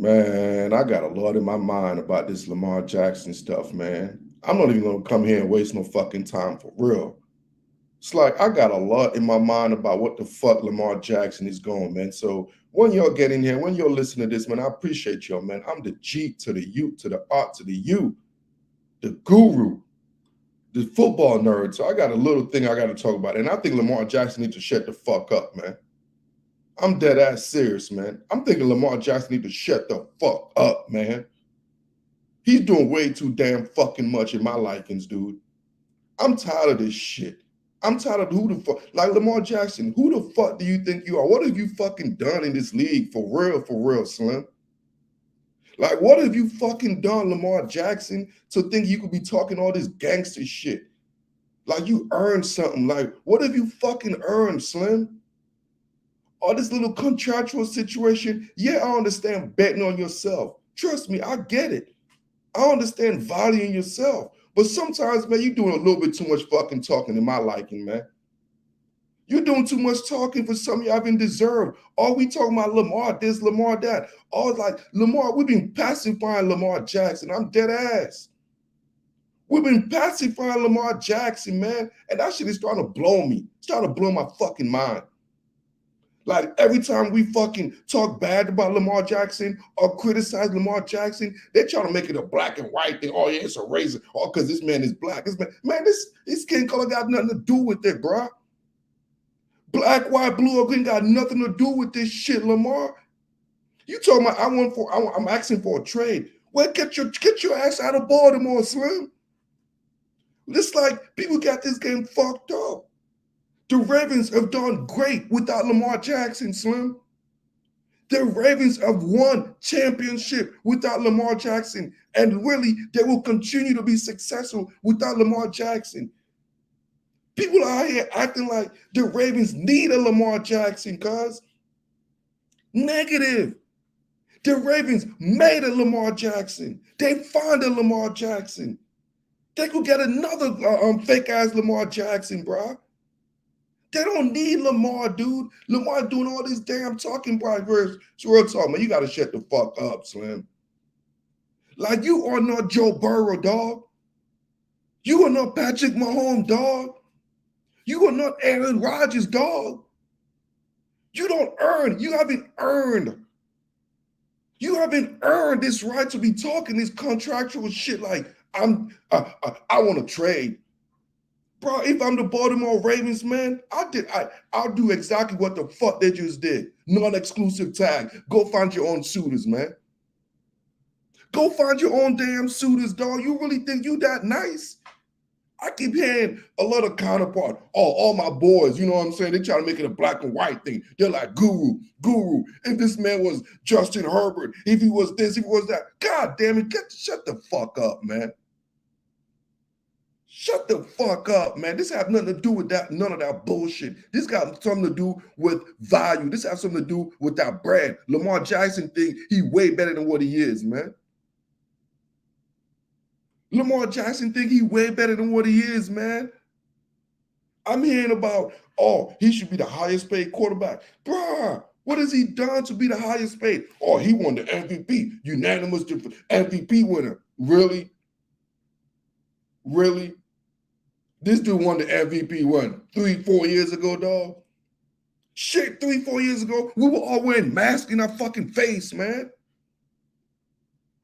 Man, I got a lot in my mind about this Lamar Jackson stuff, man. I'm not even gonna come here and waste no fucking time for real. It's like I got a lot in my mind about what the fuck Lamar Jackson is going, man. So when y'all get in here, when you're listening to this, man, I appreciate y'all, man. I'm the G to the U to the R to the U, the guru, the football nerd. So I got a little thing I got to talk about, and I think Lamar Jackson needs to shut the fuck up, man. I'm dead ass serious, man. I'm thinking Lamar Jackson need to shut the fuck up, man. He's doing way too damn fucking much in my likings, dude. I'm tired of this shit. I'm tired of who the fuck, like Lamar Jackson, who the fuck do you think you are? What have you fucking done in this league for real, Slim? Like, what have you fucking done, Lamar Jackson, to think you could be talking all this gangster shit? Like, you earned something. Like, what have you fucking earned, Slim? All this little contractual situation, yeah, I understand betting on yourself. Trust me, I get it. I understand valuing yourself. But sometimes, man, you're doing a little bit too much fucking talking in my liking, man. You're doing too much talking for something you haven't deserved. All we talking about Lamar this, Lamar that. All like Lamar, we've been pacifying Lamar Jackson. I'm dead ass. We've been pacifying Lamar Jackson, man. And that shit is starting to blow me. It's starting to blow my fucking mind. Like every time we fucking talk bad about Lamar Jackson or criticize Lamar Jackson, they're trying to make it a black and white thing. Oh yeah, it's a race. Oh, because this man is black. This skin color got nothing to do with it, bro. Black, white, blue, or green got nothing to do with this shit, Lamar. You talking about I'm asking for a trade. Well, get your ass out of Baltimore, Slim. It's like people got this game fucked up. The Ravens have done great without Lamar Jackson, Slim. The Ravens have won championship without Lamar Jackson. And really, they will continue to be successful without Lamar Jackson. People are out here acting like the Ravens need a Lamar Jackson, cuz. Negative. The Ravens made a Lamar Jackson. They found a Lamar Jackson. They could get another fake ass Lamar Jackson, bro. They don't need Lamar, dude. Lamar doing all this damn talking, bro. It's real talk, man. You got to shut the fuck up, Slim. Like, you are not Joe Burrow, dog. You are not Patrick Mahomes, dog. You are not Aaron Rodgers, dog. You don't earn. You haven't earned. You haven't earned this right to be talking this contractual shit like I want to trade. Bro, if I'm the Baltimore Ravens, man, I'll do exactly what the fuck they just did. Non-exclusive tag. Go find your own suitors, man. Go find your own damn suitors, dog. You really think you that nice? I keep hearing a lot of counterpart. Oh, all my boys, you know what I'm saying? They try to make it a black and white thing. They're like, guru. If this man was Justin Herbert, if he was this, if he was that. God damn it, shut the fuck up, man. Shut the fuck up, man. This has nothing to do with that, none of that bullshit. This got something to do with value. This has something to do with that brand. Lamar Jackson think he way better than what he is, man. Lamar Jackson think he way better than what he is, man. I'm hearing about, oh, he should be the highest paid quarterback. Bruh, what has he done to be the highest paid? Oh, he won the MVP, unanimous MVP winner. Really? Really? This dude won the MVP, what, 3-4 years ago, dog? Shit, 3-4 years ago, we were all wearing masks in our fucking face, man.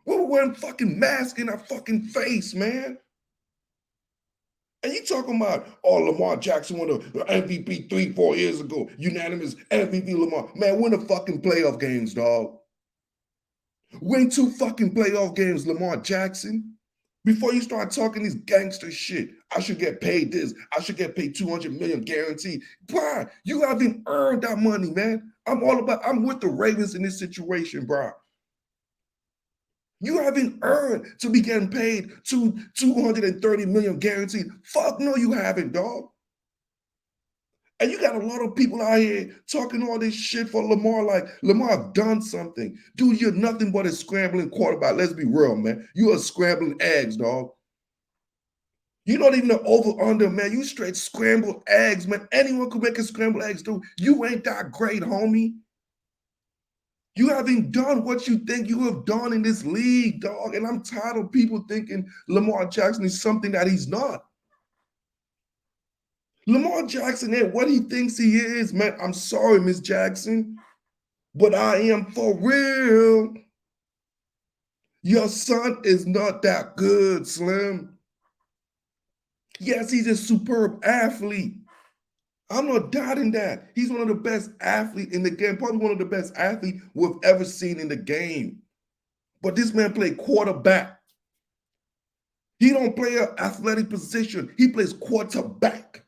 We were wearing fucking masks in our fucking face, man. And you talking about, oh, Lamar Jackson won the MVP 3-4 years ago, unanimous MVP Lamar. Man, win the fucking playoff games, dog. Win 2 fucking playoff games, Lamar Jackson. Before you start talking this gangster shit, I should get paid this. I should get paid 200 million guaranteed. Bro, you haven't earned that money, man. I'm with the Ravens in this situation, bro. You haven't earned to be getting paid 230 million guaranteed. Fuck no, you haven't, dog. And you got a lot of people out here talking all this shit for Lamar, like Lamar have done something. Dude, you're nothing but a scrambling quarterback. Let's be real, man. You're a scrambling eggs, dog. You're not even an over-under, man. You straight scrambled eggs, man. Anyone could make a scrambled eggs, dude. You ain't that great, homie. You haven't done what you think you have done in this league, dog. And I'm tired of people thinking Lamar Jackson is something that he's not. Lamar Jackson ain't what he thinks he is, man. I'm sorry, Miss Jackson, but I am for real. Your son is not that good, Slim. Yes, he's a superb athlete. I'm not doubting that. He's one of the best athletes in the game, probably one of the best athletes we've ever seen in the game. But this man played quarterback. He don't play an athletic position. He plays quarterback.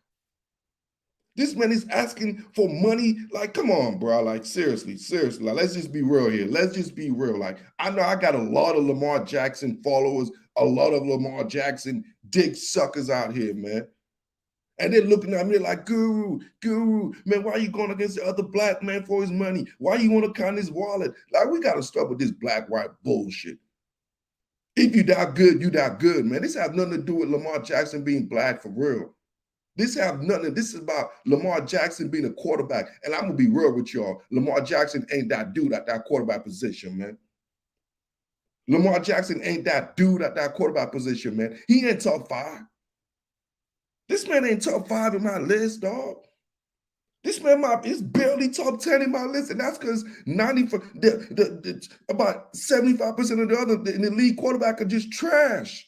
This man is asking for money. Like, come on, bro. Like, seriously. Like, let's just be real here. Let's just be real. Like, I know I got a lot of Lamar Jackson followers, a lot of Lamar Jackson dick suckers out here, man. And they're looking at me like, Guru, man, why are you going against the other black man for his money? Why you want to count his wallet? Like, we got to stop with this black-white bullshit. If you that good, you that good, man. This have nothing to do with Lamar Jackson being black for real. This is about Lamar Jackson being a quarterback. And I'm going to be real with y'all. Lamar Jackson ain't that dude at that quarterback position, man. Lamar Jackson ain't that dude at that quarterback position, man. He ain't top 5. This man ain't top 5 in my list, dog. This man is barely top 10 in my list, and that's because about 75% of the other in the league quarterback are just trash.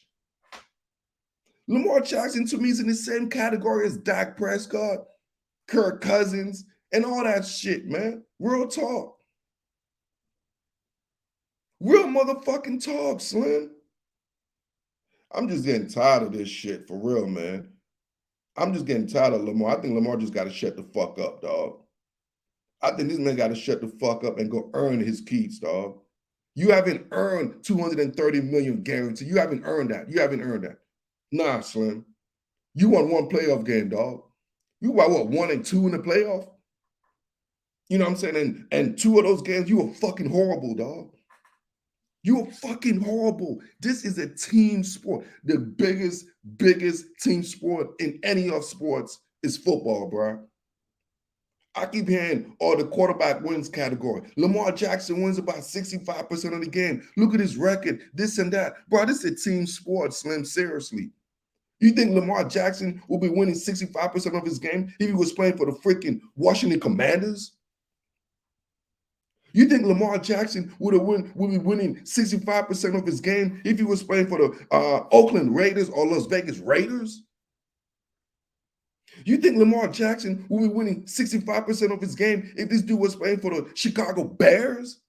Lamar Jackson to me is in the same category as Dak Prescott, Kirk Cousins, and all that shit, man. Real talk. Real motherfucking talk, Slim. I'm just getting tired of this shit, for real, man. I'm just getting tired of Lamar. I think Lamar just got to shut the fuck up, dog. I think this man got to shut the fuck up and go earn his keys, dog. You haven't earned $230 million guarantee. You haven't earned that. You haven't earned that. Nah, Slim. You won one playoff game, dog. You won what, 1 and 2 in the playoff? You know what I'm saying? And 2 of those games, you were fucking horrible, dog. You were fucking horrible. This is a team sport. The biggest team sport in any of sports is football, bro. I keep hearing, the quarterback wins category. Lamar Jackson wins about 65% of the game. Look at his record, this and that. Bro, this is a team sport, Slim, seriously. You think Lamar Jackson will be winning 65% of his game if he was playing for the freaking Washington Commanders? You think Lamar Jackson would be winning 65% of his game if he was playing for the Oakland Raiders or Las Vegas Raiders? You think Lamar Jackson will be winning 65% of his game if this dude was playing for the Chicago Bears?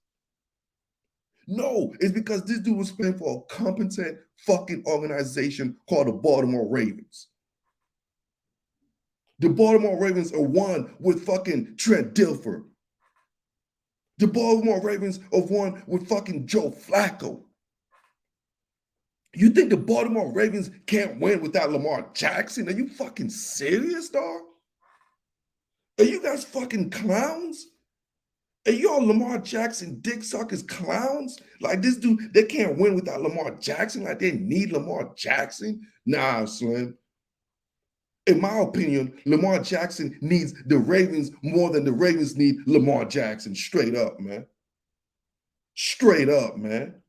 No, it's because this dude was playing for a competent fucking organization called the Baltimore Ravens. The Baltimore Ravens are one with fucking Trent Dilfer. The Baltimore Ravens are one with fucking Joe Flacco. You think the Baltimore Ravens can't win without Lamar Jackson? Are you fucking serious, dog? Are you guys fucking clowns? Are y'all Lamar Jackson dick suckers clowns? Like this dude, they can't win without Lamar Jackson? Like they need Lamar Jackson? Nah, Slim. In my opinion, Lamar Jackson needs the Ravens more than the Ravens need Lamar Jackson. Straight up, man. Straight up, man.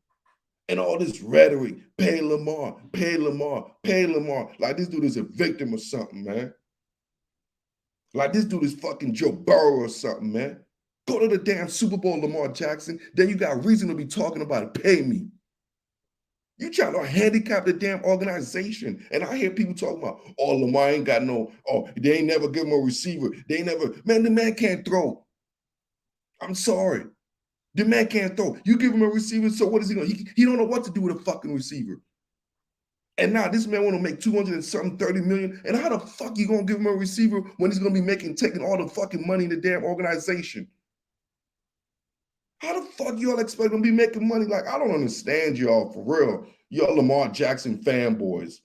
And all this rhetoric, pay Lamar, pay Lamar, pay Lamar. Like this dude is a victim or something, man. Like this dude is fucking Joe Burrow or something, man. Go to the damn Super Bowl, Lamar Jackson. Then you got reason to be talking about it. Pay me. You trying to handicap the damn organization. And I hear people talking about, Lamar ain't got they ain't never give him a receiver. They ain't never, man, the man can't throw. I'm sorry. The man can't throw. You give him a receiver, so what is he going to? He don't know what to do with a fucking receiver. And now this man want to make 230 million. And how the fuck you going to give him a receiver when he's going to be taking all the fucking money in the damn organization? How the fuck y'all expect him to be making money? Like, I don't understand y'all, for real. Y'all Lamar Jackson fanboys.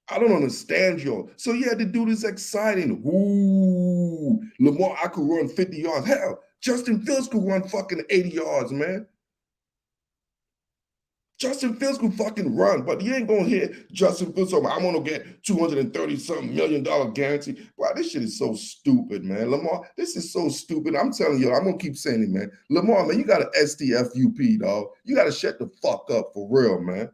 I don't understand y'all. So yeah, the dude is exciting. Ooh, Lamar, I could run 50 yards. Hell, Justin Fields could run fucking 80 yards, man. Justin Fields can fucking run, but you ain't gonna hear Justin Fields talking about, I'm gonna get $230-something million guarantee. Wow, this shit is so stupid, man. Lamar, this is so stupid. I'm telling you, I'm gonna keep saying it, man. Lamar, man, you got an STFUP, dog. You gotta shut the fuck up for real, man.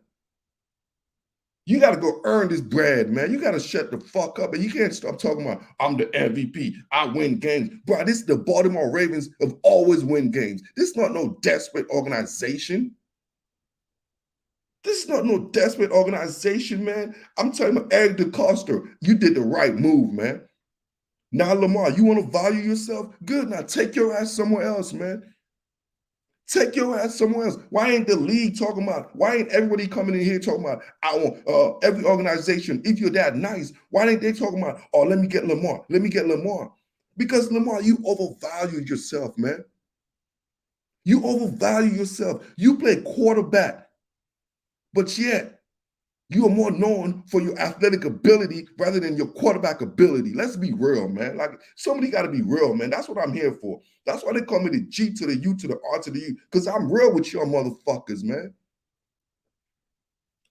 You got to go earn this bread, man. You got to shut the fuck up. And you can't stop talking about, I'm the MVP. I win games. Bro, this is the Baltimore Ravens of always win games. This is not no desperate organization. This is not no desperate organization, man. I'm telling you, Eric DeCosta, you did the right move, man. Now, Lamar, you want to value yourself? Good. Now take your ass somewhere else, man. Take your ass somewhere else. Why ain't the league talking about? Why ain't everybody coming in here talking about? I want every organization. If you're that nice, why ain't they talking about? Oh, let me get Lamar. Let me get Lamar. Because Lamar, you overvalued yourself, man. You overvalue yourself. You play quarterback, but yet you are more known for your athletic ability rather than your quarterback ability. Let's be real, man. Like somebody got to be real, man. That's what I'm here for. That's why they call me the G to the U to the R to the U, because I'm real with your motherfuckers, man.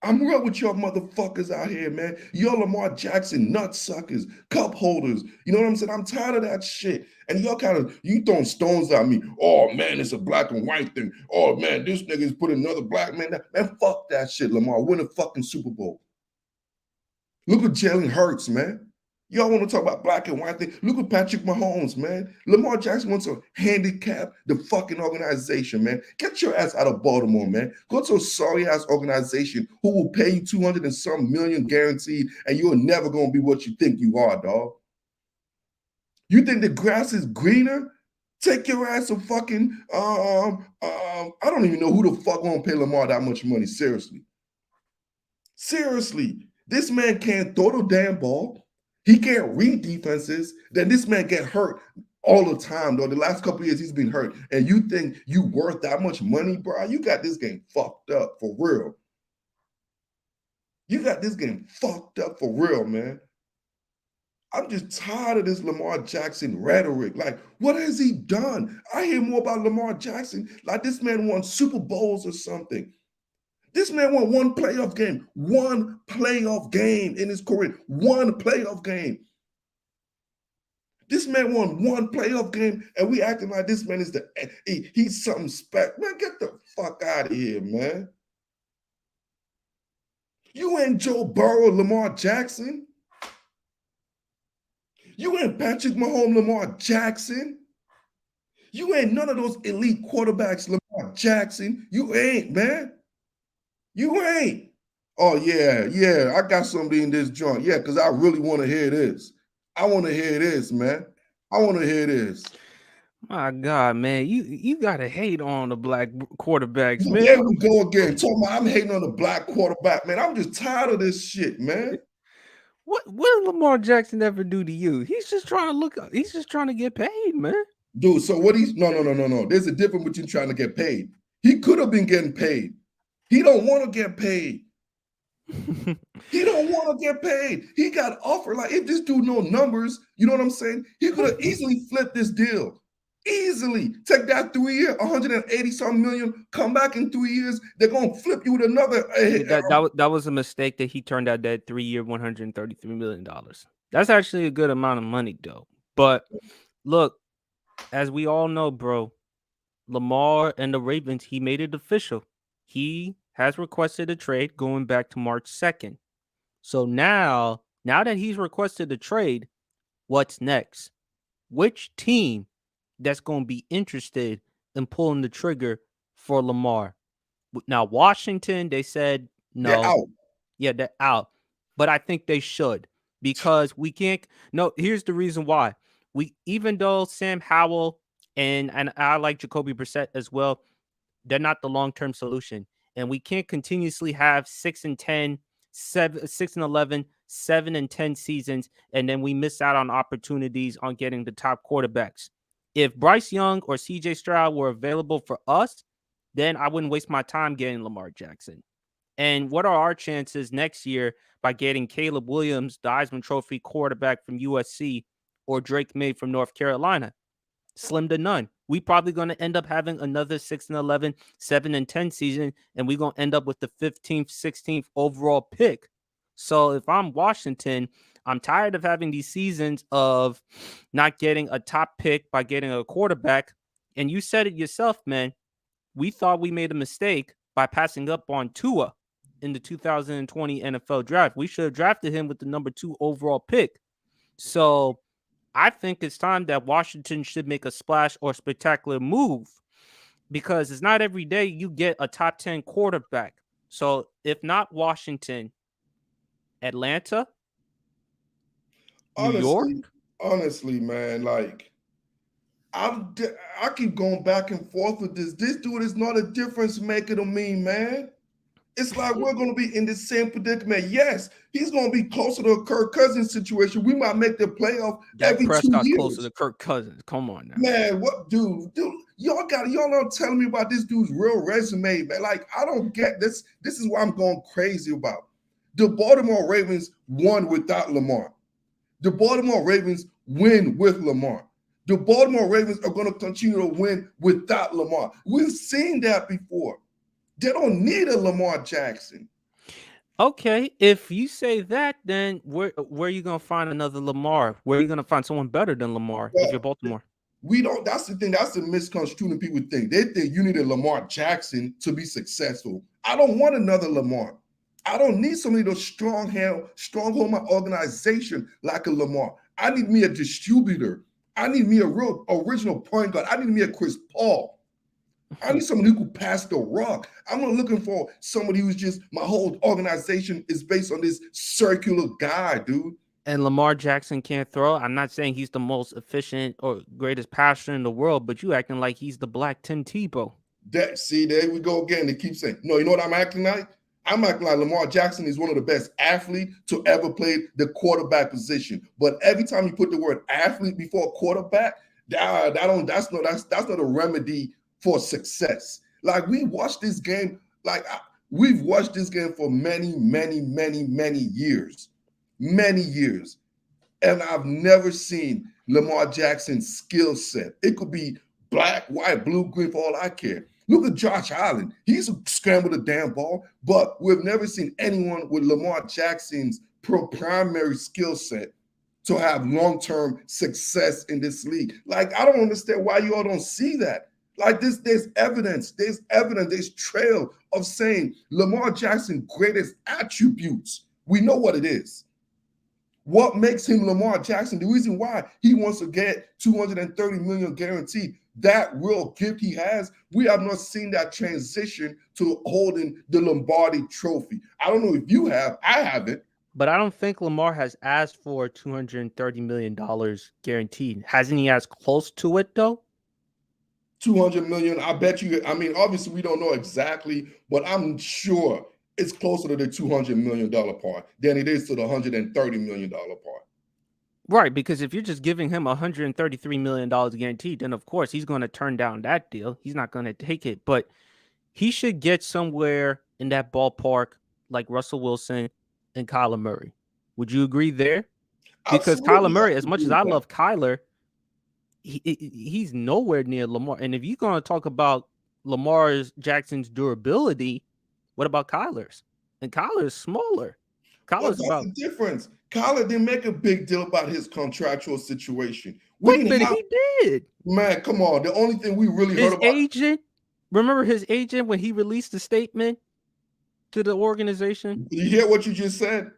I'm real with your motherfuckers out here, man. Y'all Lamar Jackson nutsuckers, cup holders. You know what I'm saying? I'm tired of that shit. And y'all you throwing stones at me. Oh, man, it's a black and white thing. Oh, man, this nigga's put another black man down. Man, fuck that shit, Lamar. Win a fucking Super Bowl. Look at Jalen Hurts, man. Y'all want to talk about black and white thing? Look at Patrick Mahomes, man. Lamar Jackson wants to handicap the fucking organization, man. Get your ass out of Baltimore, man. Go to a sorry ass organization who will pay you 200 and some million guaranteed, and you're never gonna be what you think you are, dog. You think the grass is greener? Take your ass to fucking I don't even know who the fuck gonna pay Lamar that much money. Seriously. Seriously. This man can't throw the damn ball. He can't read defenses. Then this man get hurt all the time, though. The last couple of years he's been hurt. And you think you worth that much money, bro? You got this game fucked up for real. You got this game fucked up for real, man. I'm just tired of this Lamar Jackson rhetoric. Like, what has he done? I hear more about Lamar Jackson like this man won Super Bowls or something. This man won one playoff game in his career, one playoff game. This man won one playoff game, and we acting like this man is he's something special. Man, get the fuck out of here, man. You ain't Joe Burrow, Lamar Jackson. You ain't Patrick Mahomes, Lamar Jackson. You ain't none of those elite quarterbacks, Lamar Jackson. You ain't, man. You ain't. Oh, yeah, I got somebody in this joint. Yeah, because I really want to hear this. I want to hear this, man. I want to hear this. My God, man, you gotta hate on the black quarterbacks, man. There we go again. Talking about I'm hating on the black quarterback, man. I'm just tired of this shit, man. What did Lamar Jackson ever do to you? He's just trying to he's just trying to get paid, man. Dude, so what he's no. There's a difference between trying to get paid. He could have been getting paid. He don't want to get paid. He don't want to get paid. He got offered. Like, if this dude know numbers, you know what I'm saying? He could have easily flipped this deal. Easily. Take that 3 year, 180 something million, come back in 3 years, they're gonna flip you with another. That was a mistake that he turned out that 3 year, $133 million. That's actually a good amount of money, though. But look, as we all know, bro, Lamar and the Ravens, he made it official. He has requested a trade going back to March 2nd. So now that he's requested a trade, what's next? Which team that's going to be interested in pulling the trigger for Lamar? Now, Washington, they said no. They're out. Yeah, they're out. But I think they should, because we can't. No, here's the reason why. Even though Sam Howell and I like Jacoby Brissett as well, they're not the long-term solution. And we can't continuously have 6-10, 6-11, 7-10 seasons, and then we miss out on opportunities on getting the top quarterbacks. If Bryce Young or CJ Stroud were available for us, then I wouldn't waste my time getting Lamar Jackson. And what are our chances next year by getting Caleb Williams, the Heisman Trophy quarterback from USC, or Drake May from North Carolina? Slim to none. We probably going to end up having another 6-11, 7-10 season, and we're going to end up with the 15th, 16th overall pick. So if I'm Washington, I'm tired of having these seasons of not getting a top pick by getting a quarterback. And you said it yourself, man. We thought we made a mistake by passing up on Tua in the 2020 NFL draft. We should have drafted him with the number 2 overall pick. So I think it's time that Washington should make a splash or spectacular move, because it's not every day you get a top 10 quarterback. So if not Washington, Atlanta, New York. Honestly, man, like I keep going back and forth with this. This dude is not a difference maker to me, man. It's like we're going to be in the same predicament. Yes, he's going to be closer to a Kirk Cousins situation. We might make the playoff Dak every 2 Prescott's years. closer to Kirk Cousins. Come on now. Man, what dude, y'all not telling me about this dude's real resume, man. Like, I don't get this. This is what I'm going crazy about. The Baltimore Ravens won without Lamar. The Baltimore Ravens win with Lamar. The Baltimore Ravens are going to continue to win without Lamar. We've seen that before. They don't need a Lamar Jackson. Okay, if you say that, then where are you gonna find another Lamar? Where are you gonna find someone better than Lamar if you're Baltimore? We don't. That's the thing. That's the misconstruing people think. They think you need a Lamar Jackson to be successful. I don't want another Lamar. I don't need somebody to stronghold my organization like a Lamar. I need me a distributor. I need me a real original point guard. I need me a Chris Paul. I need somebody who could pass the rock. I'm not looking for somebody who's just, my whole organization is based on this circular guy, dude. And Lamar Jackson can't throw. I'm not saying he's the most efficient or greatest passer in the world, but you acting like he's the Black Tim Tebow. There we go again. They keep saying, no, you know what I'm acting like? I'm acting like Lamar Jackson is one of the best athletes to ever play the quarterback position. But every time you put the word athlete before quarterback, that's not a remedy for success. Like, we watched this game, we've watched this game for many, many, many, many years. Many years. And I've never seen Lamar Jackson's skill set. It could be black, white, blue, green, for all I care. Look at Josh Allen. He's scrambled the damn ball, but we've never seen anyone with Lamar Jackson's primary skill set to have long-term success in this league. Like, I don't understand why you all don't see that. Like, there's evidence, there's trail of saying Lamar Jackson's greatest attributes. We know what it is. What makes him Lamar Jackson? The reason why he wants to get $230 million guaranteed, that real gift he has, we have not seen that transition to holding the Lombardi trophy. I don't know if you have. I haven't. But I don't think Lamar has asked for $230 million guaranteed. Hasn't he asked close to it, though? 200 million, I bet you. I mean, obviously, we don't know exactly, but I'm sure it's closer to the $200 million part than it is to the $130 million part. Right, because if you're just giving him $133 million guaranteed, then of course he's going to turn down that deal. He's not going to take it, but he should get somewhere in that ballpark like Russell Wilson and Kyler Murray. Would you agree there? Because Kyler Murray, as much as I love Kyler, he's nowhere near Lamar. And if you're going to talk about Lamar Jackson's durability, what about Kyler's? And Kyler's smaller. Kyler's that's the difference. Kyler didn't make a big deal about his contractual situation. Wait a minute, he did. Man, come on. The only thing we really heard about... agent, remember his agent when he released the statement to the organization? Did you hear what you just said?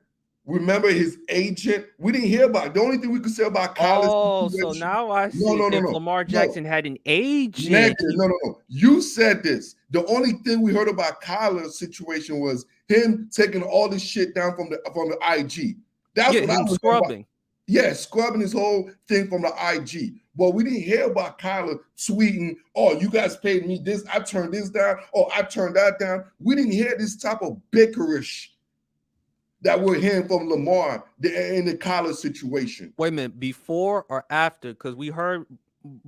Remember his agent? We didn't hear about it. The only thing we could say about Kyler's... Oh, so now I see. If Lamar Jackson had an agent... No. You said this. The only thing we heard about Kyler's situation was him taking all this shit down from the IG. That's what I was scrubbing. Yeah, scrubbing his whole thing from the IG. But we didn't hear about Kyler tweeting, oh, you guys paid me this, I turned this down, oh, I turned that down. We didn't hear this type of bickerish that we're hearing from Lamar in the Kyler situation. Wait a minute, before or after? Because we heard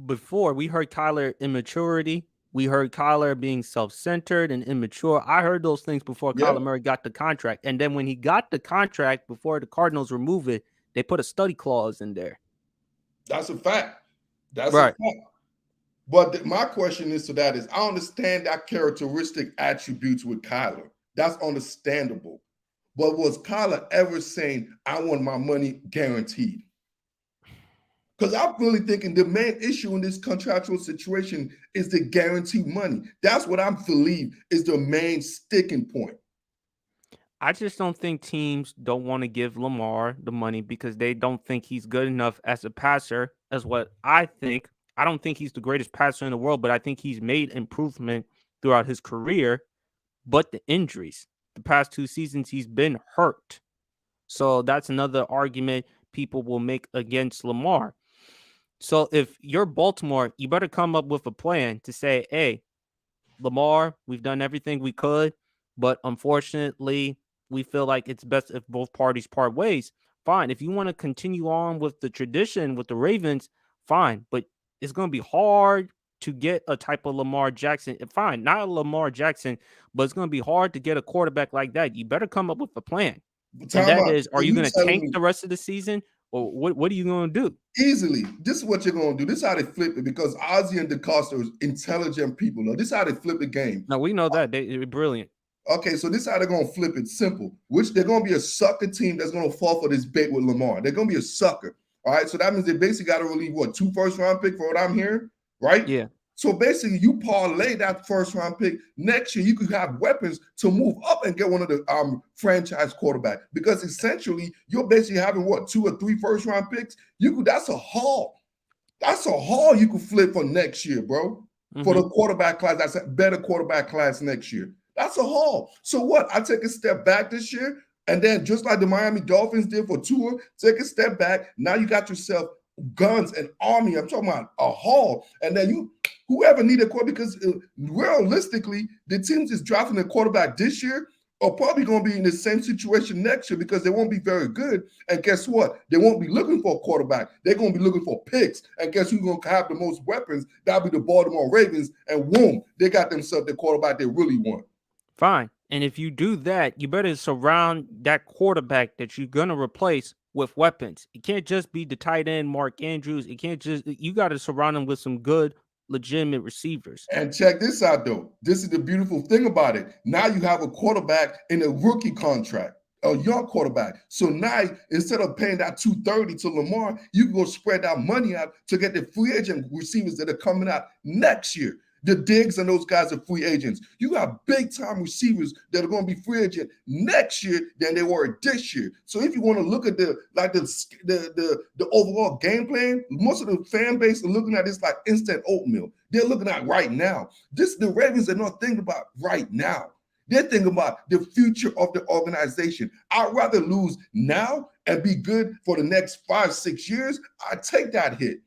Kyler immaturity. We heard Kyler being self-centered and immature. I heard those things before Kyler Murray got the contract. And then when he got the contract, before the Cardinals removed it, they put a study clause in there. That's a fact. That's right. A fact. But my question is to that is I understand that characteristic attributes with Kyler. That's understandable. But was Kyler ever saying, I want my money guaranteed? Because I'm really thinking the main issue in this contractual situation is the guaranteed money. That's what I believe is the main sticking point. I just don't think teams don't want to give Lamar the money because they don't think he's good enough as a passer, as what I think. I don't think he's the greatest passer in the world, but I think he's made improvement throughout his career. But the injuries, the past 2 seasons, he's been hurt. So that's another argument people will make against Lamar. So if you're Baltimore, you better come up with a plan to say, hey, Lamar, we've done everything we could, but unfortunately, we feel like it's best if both parties part ways. Fine. If you want to continue on with the tradition with the Ravens, fine. But it's going to be hard to get a type of Lamar Jackson. Fine, not a Lamar Jackson, but it's going to be hard to get a quarterback like that. You better come up with a plan. And Time that out. is, are So you you going to telling tank me the rest of the season? Or what are you going to do? easily, this is what you're gonna do. This is how they flip it because Ozzy and DeCosta are intelligent people. Now, this is how they flip the game. No, we know that. They're brilliant. Okay, so this is how they're gonna flip it. Simple. Which they're gonna be a sucker team that's gonna fall for this bait with Lamar. They're gonna be a sucker. All right. So that means they basically got to relieve what 2 first round pick for what I'm hearing, right? Yeah, So basically, you parlay that 1st round pick next year. You could have weapons to move up and get one of the franchise quarterback because essentially you're basically having what 2 or 3 1st round picks. You could that's a haul. That's a haul you could flip for next year, bro. For hmm the quarterback class, that's a better quarterback class next year. That's a haul. So what? I take a step back this year, and then just like the Miami Dolphins did for Tua, take a step back. Now you got yourself guns and army. I'm talking about a haul, and then you whoever need a quarterback because realistically, the teams is drafting a quarterback this year are probably going to be in the same situation next year because they won't be very good. And guess what? They won't be looking for a quarterback. They're going to be looking for picks. And guess who's going to have the most weapons? That'll be the Baltimore Ravens. And boom, they got themselves the quarterback they really want. fine. And if you do that, you better surround that quarterback that you're gonna replace with weapons. It can't just be the tight end Mark Andrews. It can't just you got to surround him with some good, legitimate receivers. And check this out, though. This is the beautiful thing about it. Now you have a quarterback in a rookie contract, a young quarterback. So now instead of paying that 230 to Lamar, you can go spread that money out to get the free agent receivers that are coming out next year. The Diggs and those guys are free agents. You got big time receivers that are going to be free agent next year than they were this year. So if you want to look at the overall game plan, most of the fan base are looking at this like instant oatmeal. They're looking at right now. The Ravens are not thinking about right now. They're thinking about the future of the organization. I'd rather lose now and be good for the next 5, 6 years. I take that hit.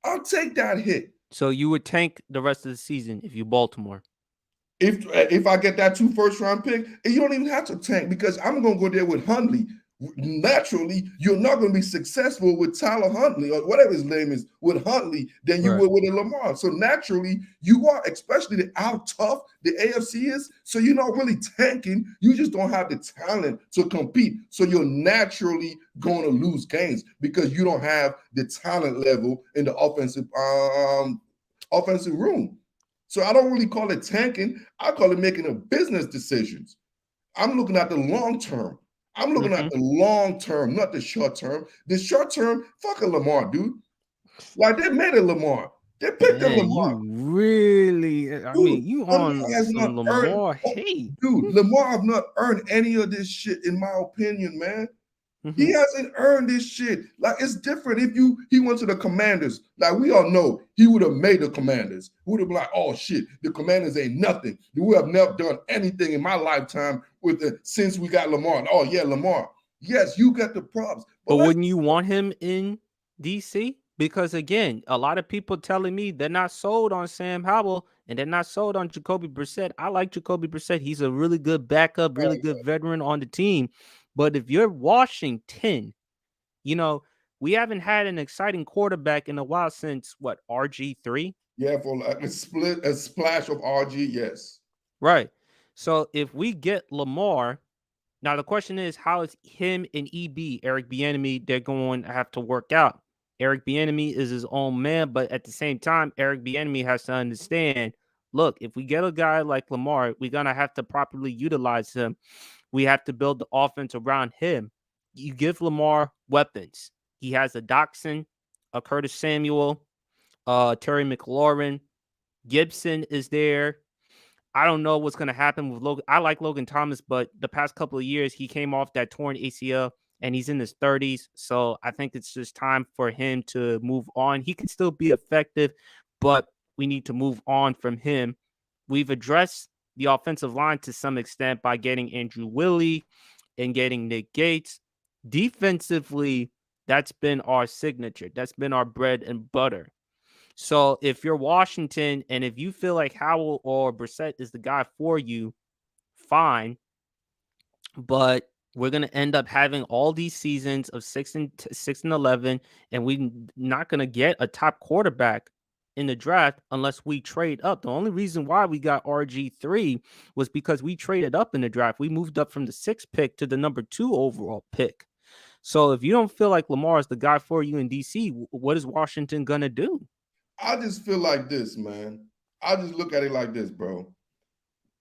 I'll take that hit. So you would tank the rest of the season if you Baltimore. If I get that 2 1st round pick, and you don't even have to tank because I'm gonna go there with Hundley. Naturally, you're not gonna be successful with Tyler Huntley or whatever his name is with Huntley than you Right. would with a Lamar. So naturally, you are, especially how tough the AFC is. So you're not really tanking. You just don't have the talent to compete. So you're naturally going to lose games because you don't have the talent level in the offensive room. So I don't really call it tanking. I call it making a business decisions. I'm looking at the long term. I'm looking at hmm the long term, not the short term. The short term, fuck a Lamar, dude. Like they made a Lamar. They picked a Man, Lamar. you really, I Dude, mean, you Lamar on has not some earned, Lamar oh, hate. dude, Lamar have not earned any of this shit, in my opinion, man. hmm He hasn't earned this shit. Like it's different if he went to the Commanders. Like we all know, he would have made the Commanders. Would have been like, oh shit, the Commanders ain't nothing. We have never done anything in my lifetime with it since we got Lamar. Oh yeah, Lamar. Yes, you got the props, but But let's wouldn't you want him in DC? Because again, a lot of people telling me they're not sold on Sam Howell and they're not sold on Jacoby Brissett. I like Jacoby Brissett. He's a really good backup, really good veteran on the team. But if you're Washington, you know, we haven't had an exciting quarterback in a while since what, RG3? yeah, for like a splash of RG, yes. Right. So if we get Lamar, now the question is how is him and EB, Eric Bieniemy, they're going to have to work out. Eric Bieniemy is his own man, but at the same time, Eric Bieniemy has to understand. Look, if we get a guy like Lamar, we're gonna have to properly utilize him. We have to build the offense around him. You give Lamar weapons. He has a Doxson, a Curtis Samuel, Terry McLaurin. Gibson is there. I don't know what's going to happen with Logan. I like Logan Thomas, but the past couple of years, he came off that torn ACL and he's in his 30s. So I think it's just time for him to move on. He can still be effective, but we need to move on from him. We've addressed the offensive line to some extent by getting Andrew Willie and getting Nick Gates. Defensively, that's been our signature. That's been our bread and butter. So if you're Washington and if you feel like Howell or Brissett is the guy for you, fine. But we're gonna end up having all these seasons of 6-11, and we're not gonna get a top quarterback in the draft unless we trade up. The only reason why we got RG3 was because we traded up in the draft. We moved up from the 6th pick to the number 2 overall pick. So if you don't feel like Lamar is the guy for you in DC, what is Washington gonna do? I just feel like this, man. I just look at it like this, bro.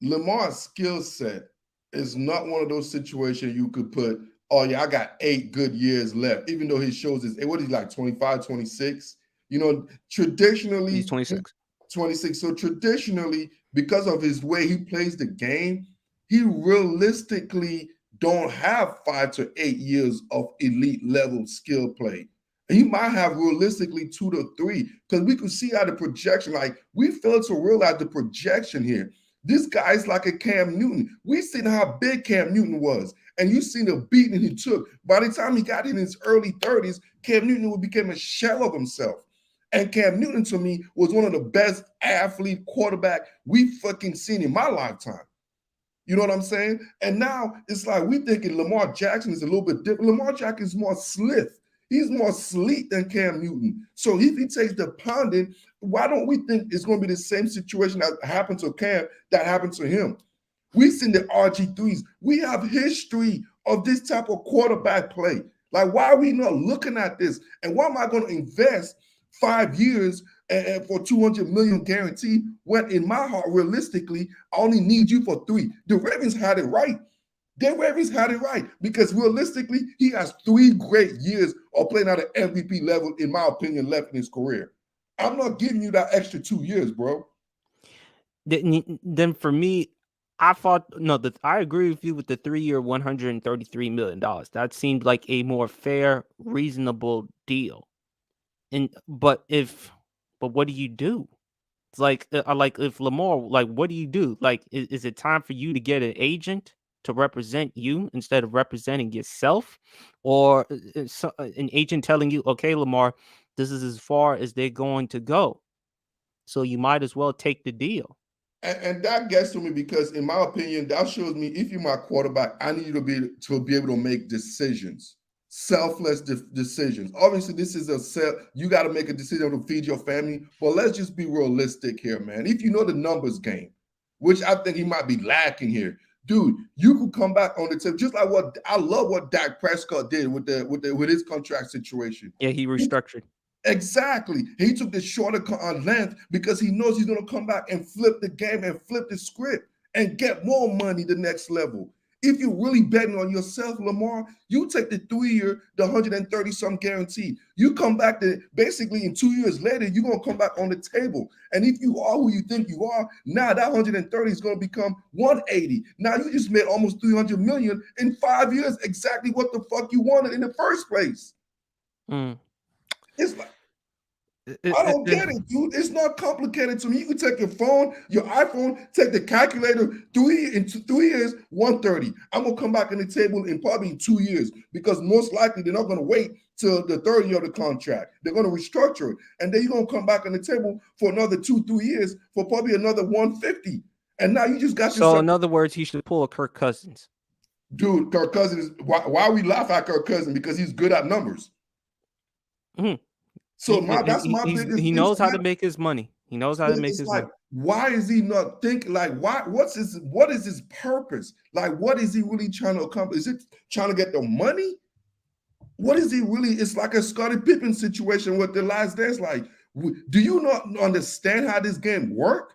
Lamar's skill set is not one of those situations you could put, oh, yeah, I got 8 good years left, even though he shows his, what is he like, 25, 26? You know, He's traditionally, 26. 26. So traditionally, because of his way he plays the game, he realistically don't have 5 to 8 years of elite level skill play. He might have realistically 2 to 3 because we could see how the projection, like we failed to realize the projection here. This guy's like a Cam Newton. We seen how big Cam Newton was, and you seen the beating he took. By the time he got in his early 30s, Cam Newton became a shell of himself. And Cam Newton, to me, was one of the best athlete quarterback we fucking seen in my lifetime. You know what I'm saying? And now it's like we thinking Lamar Jackson is a little bit different. Lamar Jackson is more slith. He's more sleek than Cam Newton. So if he takes the pounding, why don't we think it's going to be the same situation that happened to Cam that happened to him? We've seen the RG3s. We have history of this type of quarterback play. Like, why are we not looking at this? And why am I going to invest 5 years and for 200 million guaranteed when in my heart, realistically, I only need you for 3? The Ravens had it right. The Ravens had it right because realistically, he has 3 great years of playing at an MVP level, in my opinion, left in his career. I'm not giving you that extra 2 years, bro. Then for me, I thought I agree with you with the 3-year, $133 million. That seemed like a more fair, reasonable deal. But what do you do? It's like if Lamar, like, what do you do? Like, is it time for you to get an agent to represent you instead of representing yourself, or an agent telling you, okay, Lamar, this is as far as they're going to go, so you might as well take the deal. And that gets to me because, in my opinion, that shows me if you're my quarterback, I need you to be able to make decisions, selfless decisions. Obviously, this is you got to make a decision to feed your family, but let's just be realistic here, man. If you know the numbers game, which I think he might be lacking here, dude, you could come back on the tip just like what I love what Dak Prescott did with his contract situation. Yeah, he restructured. Exactly. He took the shorter length because he knows he's going to come back and flip the game and flip the script and get more money the next level. If you're really betting on yourself, Lamar, you take the 3-year, the 130 some guaranteed. You come back to basically in 2 years later, you're going to come back on the table. And if you are who you think you are, now that 130 is going to become 180. Now you just made almost 300 million in 5 years, exactly what the fuck you wanted in the first place. It's like, I don't get it, dude. It's not complicated to me. You can take your phone, your iPhone, take the calculator, 3 years, 130. I'm gonna come back on the table in probably 2 years because most likely they're not gonna wait till the 3rd year of the contract. They're gonna restructure it, and then you're gonna come back on the table for another 2-3 years for probably another 150. And now you just got yourself. So in other words, he should pull a Kirk Cousins. Dude, Kirk Cousins. Why we laugh at Kirk Cousins? Because he's good at numbers. Mm-hmm. So that's my biggest. He knows how to make his money. He knows how to make his money. Why is he not thinking? Like, what is his purpose? Like, what is he really trying to accomplish? Is it trying to get the money? What is he really? It's like a Scottie Pippen situation with the last dance. Like, do you not understand how this game work?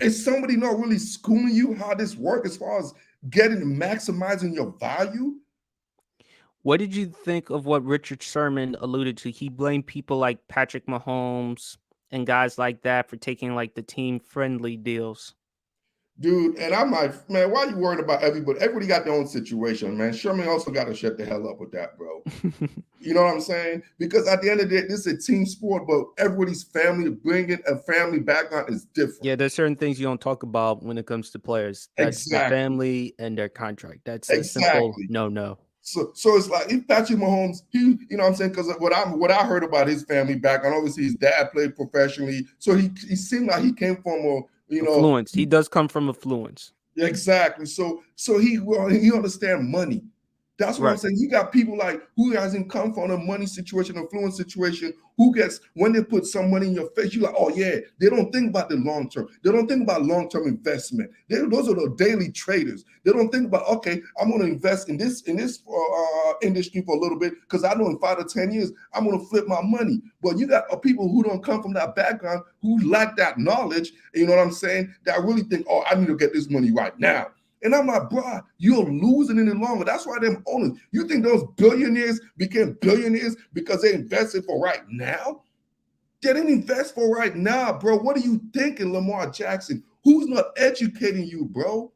Is somebody not really schooling you how this work as far as getting maximizing your value? What did you think of what Richard Sherman alluded to? He blamed people like Patrick Mahomes and guys like that for taking like the team friendly deals. Dude, and I'm like, man, why are you worried about everybody? Everybody got their own situation, man. Sherman also got to shut the hell up with that, bro. You know what I'm saying? Because at the end of the day, this is a team sport, but everybody's family, bringing a family background is different. Yeah, there's certain things you don't talk about when it comes to players. That's the Exactly. family and their contract. That's a simple Exactly. no. So it's like if Patrick Mahomes, you know what I'm saying? Because what I heard about his family background, obviously his dad played professionally. So he seemed like he came from a, Affluence. He does come from affluence. exactly. So he understand money. That's what I'm Right. saying. You got people like who hasn't come from a money situation, affluent situation, who gets when they put some money in your face, you're like, oh yeah, they don't think about the long term. They don't think about long-term investment. Those are the daily traders. They don't think about, okay, I'm going to invest in this industry for a little bit because I know in 5 to 10 years I'm going to flip my money. But you got people who don't come from that background, who lack that knowledge. You know what I'm saying? That really think, oh, I need to get this money right now. And I'm like, bro, you're losing any longer. That's why them owners, you think those billionaires became billionaires because they invested for right now? They didn't invest for right now, bro. What are you thinking, Lamar Jackson? Who's not educating you, bro?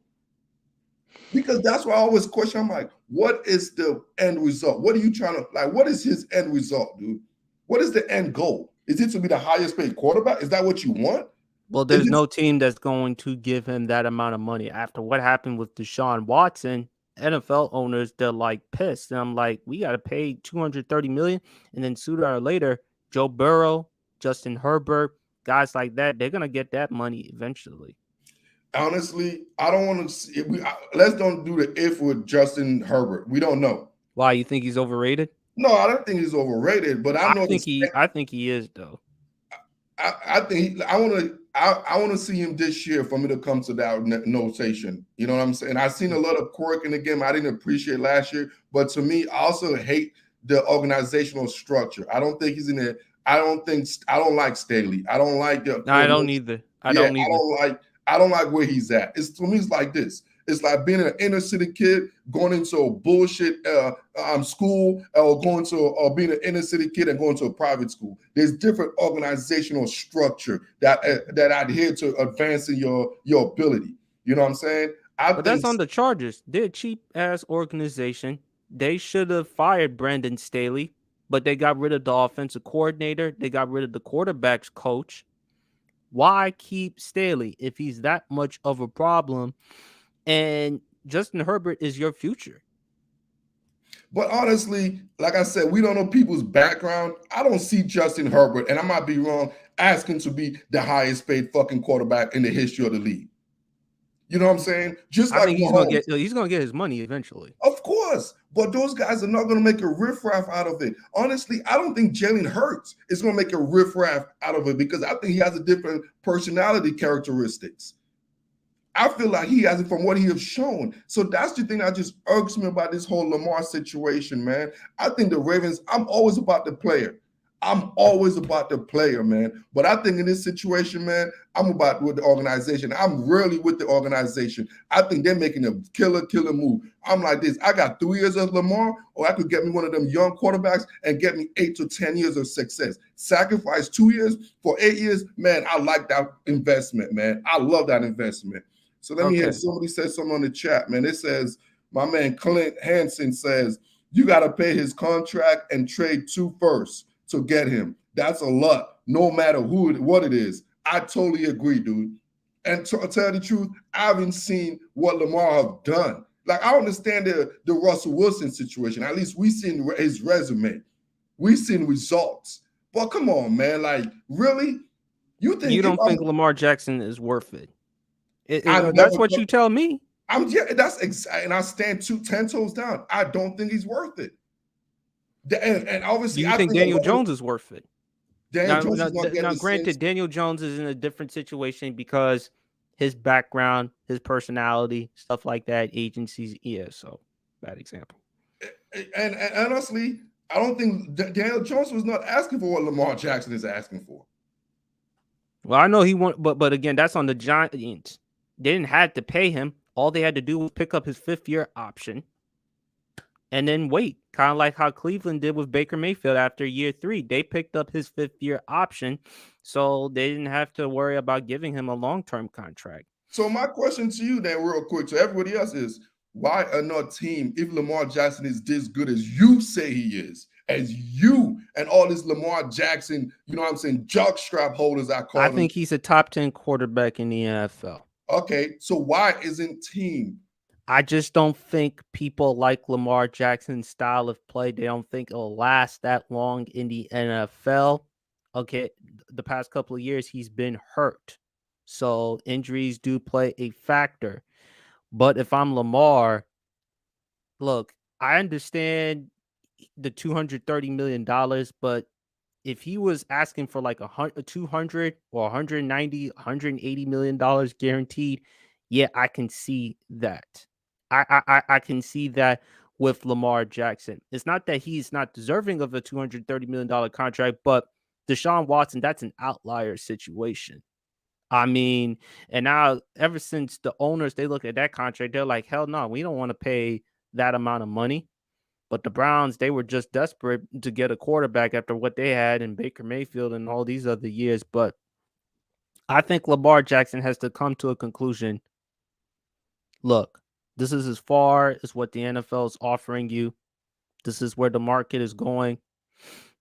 Because that's why I always question. I'm like, what is the end result? What are you trying to like? What is his end result, dude? What is the end goal? Is it to be the highest paid quarterback? Is that what you want? Well, Is there's it no team that's going to give him that amount of money after what happened with Deshaun Watson. NFL owners, they're like pissed. And I'm like, we got to pay 230 million. And then sooner or later, Joe Burrow, Justin Herbert, guys like that, they're going to get that money eventually. honestly? I don't want to see. Let's don't do the if with Justin Herbert. We don't know. Why, you think he's overrated? No, I don't think he's overrated, but I know this. I think he is though. I think I want to see him this year for me to come to that notation. You know what I'm saying? I've seen a lot of quirk in the game I didn't appreciate last year, but to me, I also hate the organizational structure. I don't think he's in it. I don't like Staley. I don't like the No, I coordination. don't either. I Yeah, don't either. I don't like where he's at. It's to me, it's like this. It's like being an inner city kid going into a bullshit school, or going to or being an inner city kid and going to a private school. There's different organizational structure that adhere to advancing your ability. You know what I'm saying? I But think that's on the Chargers. They're a cheap ass organization. They should have fired Brandon Staley, but they got rid of the offensive coordinator. They got rid of the quarterback's coach. Why keep Staley if he's that much of a problem? And Justin Herbert is your future. But honestly, like I said, we don't know people's background. I don't see Justin Herbert, and I might be wrong, asking to be the highest paid fucking quarterback in the history of the league. You know what I'm saying? Just I like think Mahomes. he's gonna get his money eventually. Of course. But those guys are not going to make a riffraff out of it. Honestly, I don't think Jalen Hurts is going to make a riffraff out of it because I think he has a different personality characteristics. I feel like he has it from what he has shown. So that's the thing that just irks me about this whole Lamar situation, man. I think the Ravens, I'm always about the player. I'm always about the player, man. But I think in this situation, man, I'm about with the organization. I'm really with the organization. I think they're making a killer move. I'm like this. I got 3 years of Lamar, or I could get me one of them young quarterbacks and get me 8 to 10 years of success. Sacrifice 2 years for 8 years, man. I like that investment, man. I love that investment. So let me hear Okay. somebody say something on the chat, man. It says, my man Clint Hansen says, you got to pay his contract and trade 2 first to get him. That's a lot, no matter what it is. I totally agree, dude. And to tell the truth, I haven't seen what Lamar have done. Like, I understand the Russell Wilson situation. At least we seen his resume. We seen results. But come on, man. Like, really? You You think if don't think Lamar Jackson is worth it? I That's never what you tell me. yeah, that's exactly, and I stand 10 toes down. I don't think he's worth it. And Do obviously, you I think think a Daniel lot of Jones is worth it? Daniel Jones is not getting Now, the same. granted, Daniel Jones is in a different situation because his background, his personality, stuff like that, agencies. Yeah, so bad example. And honestly, I don't think Daniel Jones was not asking for what Lamar Jackson is asking for. Well, I know he want, but again, that's on the Giants. They didn't have to pay him. All they had to do was pick up his 5th-year option and then wait. Kind of like how Cleveland did with Baker Mayfield after year 3. They picked up his 5th-year option, so they didn't have to worry about giving him a long-term contract. So my question to you then, real quick, to everybody else is, why another team, if Lamar Jackson is this good as you say he is, as you and all this Lamar Jackson, you know what I'm saying, jock strap holders, I I call them. think he's a top 10 quarterback in the NFL. Okay, so why isn't team? I just don't think people like Lamar Jackson's style of play. They don't think it'll last that long in the NFL. Okay, the past couple of years he's been hurt. So injuries do play a factor. But if I'm Lamar, look, I understand the $230 million, but if he was asking for like 200 or 190, $180 million guaranteed, yeah, I can see that. I can see that with Lamar Jackson. It's not that he's not deserving of a $230 million contract, but Deshaun Watson, that's an outlier situation. I mean, and now ever since the owners they look at that contract, they're like, hell no, we don't want to pay that amount of money. But the Browns, they were just desperate to get a quarterback after what they had in Baker Mayfield and all these other years. But I think Lamar Jackson has to come to a conclusion. Look, this is as far as what the NFL is offering you. This is where the market is going.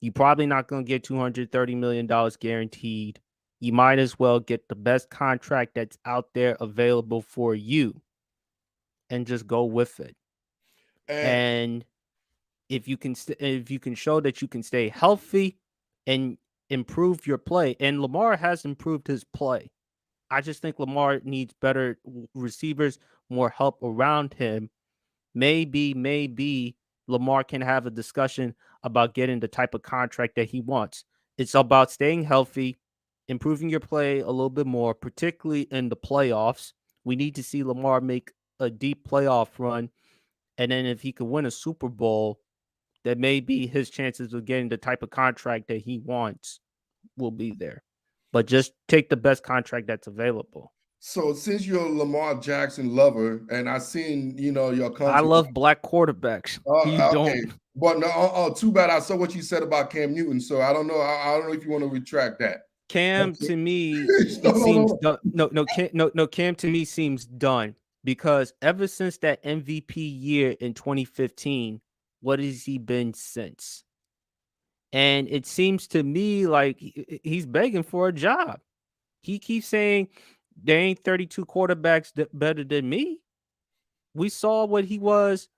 You're probably not going to get $230 million guaranteed. You might as well get the best contract that's out there available for you and just go with it. And And if you can show that you can stay healthy and improve your play, and Lamar has improved his play. I just think Lamar needs better receivers, more help around him. Maybe Lamar can have a discussion about getting the type of contract that he wants. It's about staying healthy, improving your play a little bit more, particularly in the playoffs. We need to see Lamar make a deep playoff run. And then if he could win a Super Bowl, that maybe his chances of getting the type of contract that he wants will be there. But just take the best contract that's available. so since you're a Lamar Jackson lover, and I seen your I country. love black quarterbacks. You Okay, don't. but no, too bad. I saw what you said about Cam Newton, so I don't know. I don't know if you want to retract that. Cam Okay. to me, No, it no, no, seems no. done. No. Cam to me seems done because ever since that MVP year in 2015, what has he been since? And it seems to me like he's begging for a job. He keeps saying there ain't 32 quarterbacks better than me. We saw what he was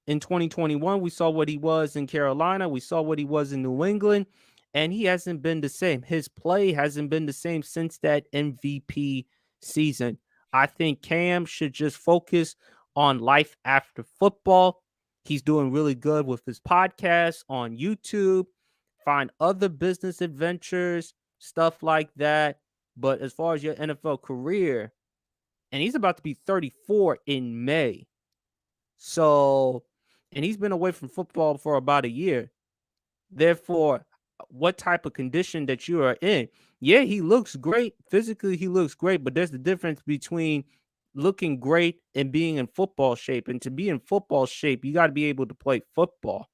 in 2021. We saw what he was in Carolina. We saw what he was in New England. And he hasn't been the same. His play hasn't been the same since that MVP season. I think Cam should just focus on life after football. He's doing really good with his podcast on YouTube. Find other business adventures, stuff like that. But as far as your NFL career, and he's about to be 34 in May. So, and he's been away from football for about a year. Therefore, what type of condition that you are in? Yeah, he looks great. Physically, he looks great, but there's the difference between looking great and being in football shape. And to be in football shape, you got to be able to play football.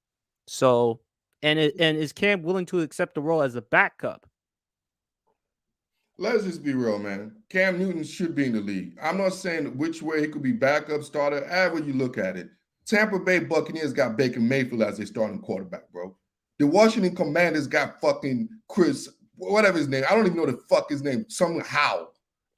So, and is Cam willing to accept the role as a backup? Let's just be real, man. Cam Newton should be in the league. I'm not saying which way he could be backup starter. However you look at it, Tampa Bay Buccaneers got Baker Mayfield as their starting quarterback, bro. The Washington Commanders got fucking Chris, whatever his name. I don't even know the fuck his name. Somehow,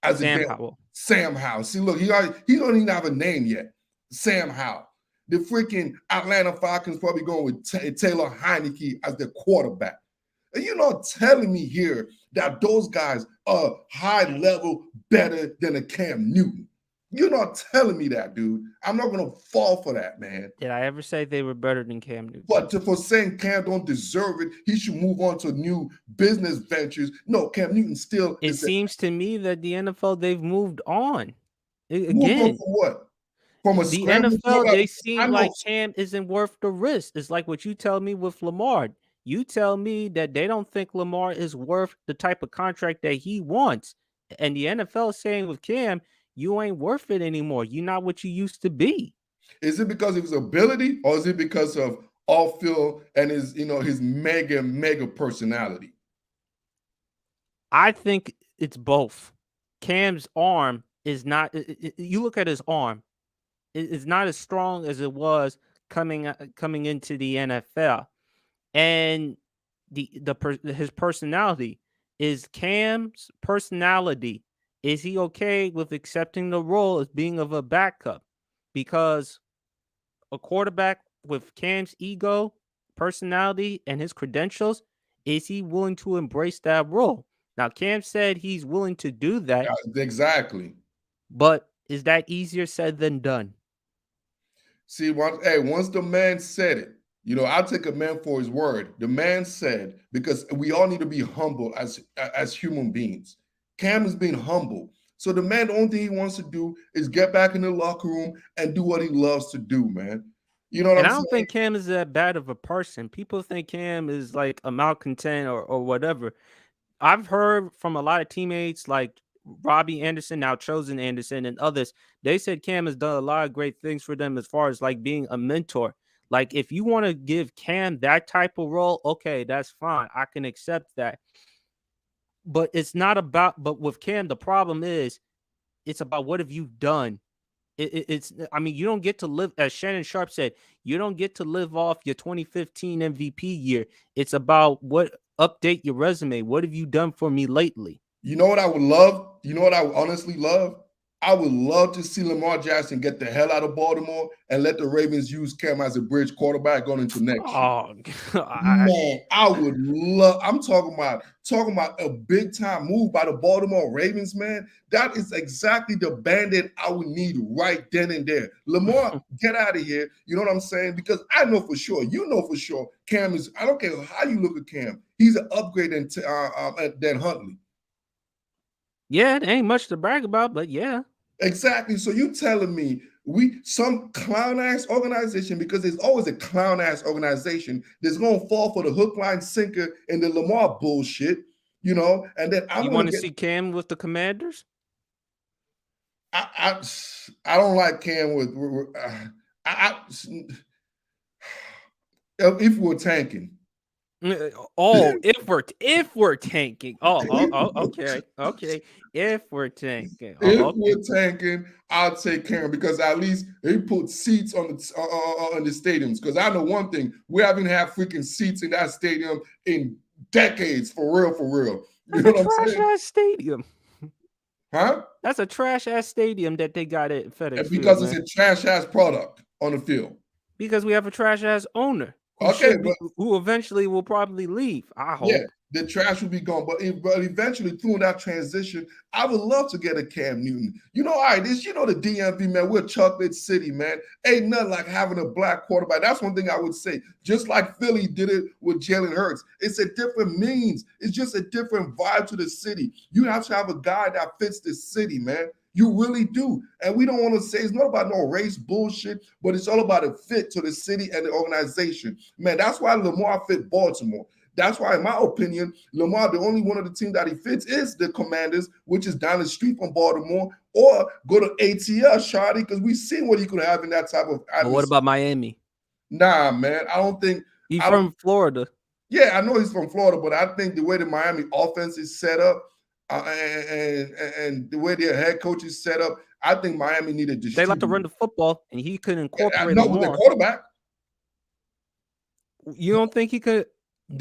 as a Sam damn Howell. Sam Howell. See, look, he don't even have a name yet. Sam Howell. The freaking Atlanta Falcons probably going with Taylor Heineke as their quarterback. And you're not telling me here that those guys are high level better than a Cam Newton. You're not telling me that, dude. I'm not going to fall for that, man. Did I ever say they were better than Cam Newton? But for saying Cam don't deserve it, he should move on to new business ventures. No, Cam Newton still. It seems to me that the NFL they've moved on. Moved on Again, for what? from a The scramble NFL, quarterback. they I seem know. like Cam isn't worth the risk. It's like what you tell me with Lamar. You tell me that they don't think Lamar is worth the type of contract that he wants. And the NFL is saying with Cam, you ain't worth it anymore. You're not what you used to be. Is it because of his ability, or is it because of off field and his, his mega personality? I think it's both. Cam's arm is not. You look at his arm; it's not as strong as it was coming into the NFL. And his personality, is Cam's personality. Is he okay with accepting the role as being of a backup? Because a quarterback with Cam's ego, personality, and his credentials, is he willing to embrace that role? Now, Cam said he's willing to do that, Exactly. but is that easier said than done? See, once the man said it, I'll take a man for his word. The man said, because we all need to be humble as human beings. Cam is being humble. So the man, the only thing he wants to do is get back in the locker room and do what he loves to do, man. You know what And I'm I don't saying? think Cam is that bad of a person. People think Cam is like a malcontent or whatever. I've heard from a lot of teammates like Robbie Anderson, now chosen Anderson, and others. They said Cam has done a lot of great things for them as far as like being a mentor. Like if you want to give Cam that type of role, okay, that's fine. I can accept that. But it's not about. But with Cam, the problem is it's about what have you done. It's. I mean, you don't get to live, as Shannon Sharp said, you don't get to live off your 2015 MVP year. It's about what update your resume. What have you done for me lately? You know what I would love? You know what I would honestly love? I would love to see Lamar Jackson get the hell out of Baltimore and let the Ravens use Cam as a bridge quarterback going into next year. Oh, Man, I would love. I'm talking about a big time move by the Baltimore Ravens, man. That is exactly the bandit I would need right then and there. Lamar, get out of here. You know what I'm saying? Because I know for sure, for sure, Cam is. I don't care how you look at Cam. He's an upgrade than Huntley. yeah, it ain't much to brag about, but yeah. Exactly. So you telling me some clown ass organization, because there's always a clown ass organization that's gonna fall for the hook, line, sinker, and the Lamar bullshit, and then I'm You gonna want to get see Cam with the Commanders? I don't like Cam with I if we're tanking. Oh, if we're tanking. Okay. If we're tanking. Oh, If okay. we're tanking, I'll take Cam because at least they put seats on the stadiums. Because I know one thing, we haven't had freaking seats in that stadium in decades, for real, for real. You That's know a what I'm trash saying? ass stadium. Huh? That's a trash ass stadium that they got at FedEx Field, Because it's man. a trash ass product on the field. Because we have a trash ass owner Okay, but who eventually will probably leave. I yeah, hope. the trash will be gone. But eventually, through that transition, I would love to get a Cam Newton. All right, the DMV, man, we're Chocolate City, man. Ain't nothing like having a black quarterback. That's one thing I would say. Just like Philly did it with Jalen Hurts. It's a different means. It's just a different vibe to the city. You have to have a guy that fits the city, man. You really do. And we don't want to say it's not about no race bullshit, but it's all about a fit to the city and the organization. Man, that's why Lamar fit Baltimore. That's why, in my opinion, Lamar, the only one of the team that he fits is the Commanders, which is down the street from Baltimore, or go to ATL, Shawty, because we've seen what he could have in that type of But what atmosphere. about Miami? Nah, man, I don't think. He's I don't. from Florida. Yeah, I know he's from Florida, but I think the way the Miami offense is set up, and the way their head coach is set up, I think Miami needed to They like to distribute. run the football, and he could I incorporate know with their Lamar. quarterback. You don't think he could?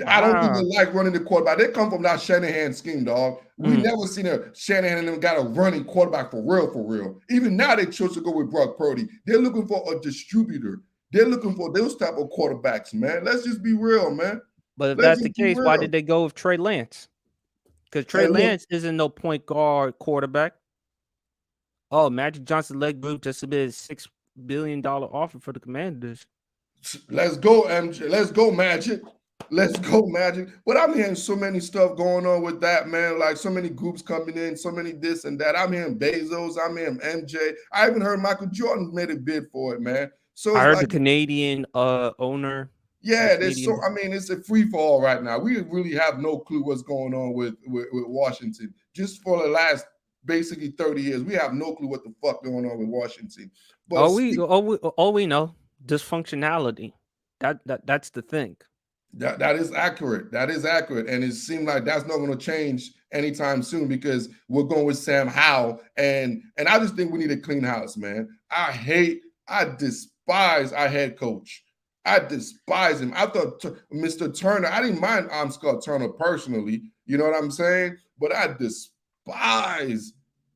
I don't think Wow. they like running the quarterback. They come from that Shanahan scheme, dog. We never seen a Shanahan and them got a running quarterback for real, for real. Even now they chose to go with Brock Purdy. They're looking for a distributor. They're looking for those type of quarterbacks, man. Let's just be real, man. But if Let's that's the just be case, why real. did they go with Trey Lance? Because Hey, Trey look, Lance isn't no point guard quarterback. Oh, Magic Johnson Leg Group just submitted $6 billion offer for the Commanders. let's go, MJ. Let's go, Magic. Let's go, Magic. But I'm hearing so many stuff going on with that, man. Like so many groups coming in, so many this and that. I'm hearing Bezos, I'm hearing MJ. I even heard Michael Jordan made a bid for it, man. So I it's heard like, the Canadian owner, the yeah, there's so Canadian. I mean, it's a free fall right now. We really have no clue what's going on with Washington. Just for the last basically 30 years, we have no clue what the fuck going on with Washington. But All we know dysfunctionality. That's the thing. that is accurate. That is accurate. And it seemed like that's not going to change anytime soon because we're going with Sam Howell. And I just think we need a clean house, man. I despise our head coach. I despise him. I thought Mr. Turner, I didn't mind Scott Turner personally. You know what I'm saying? But I despise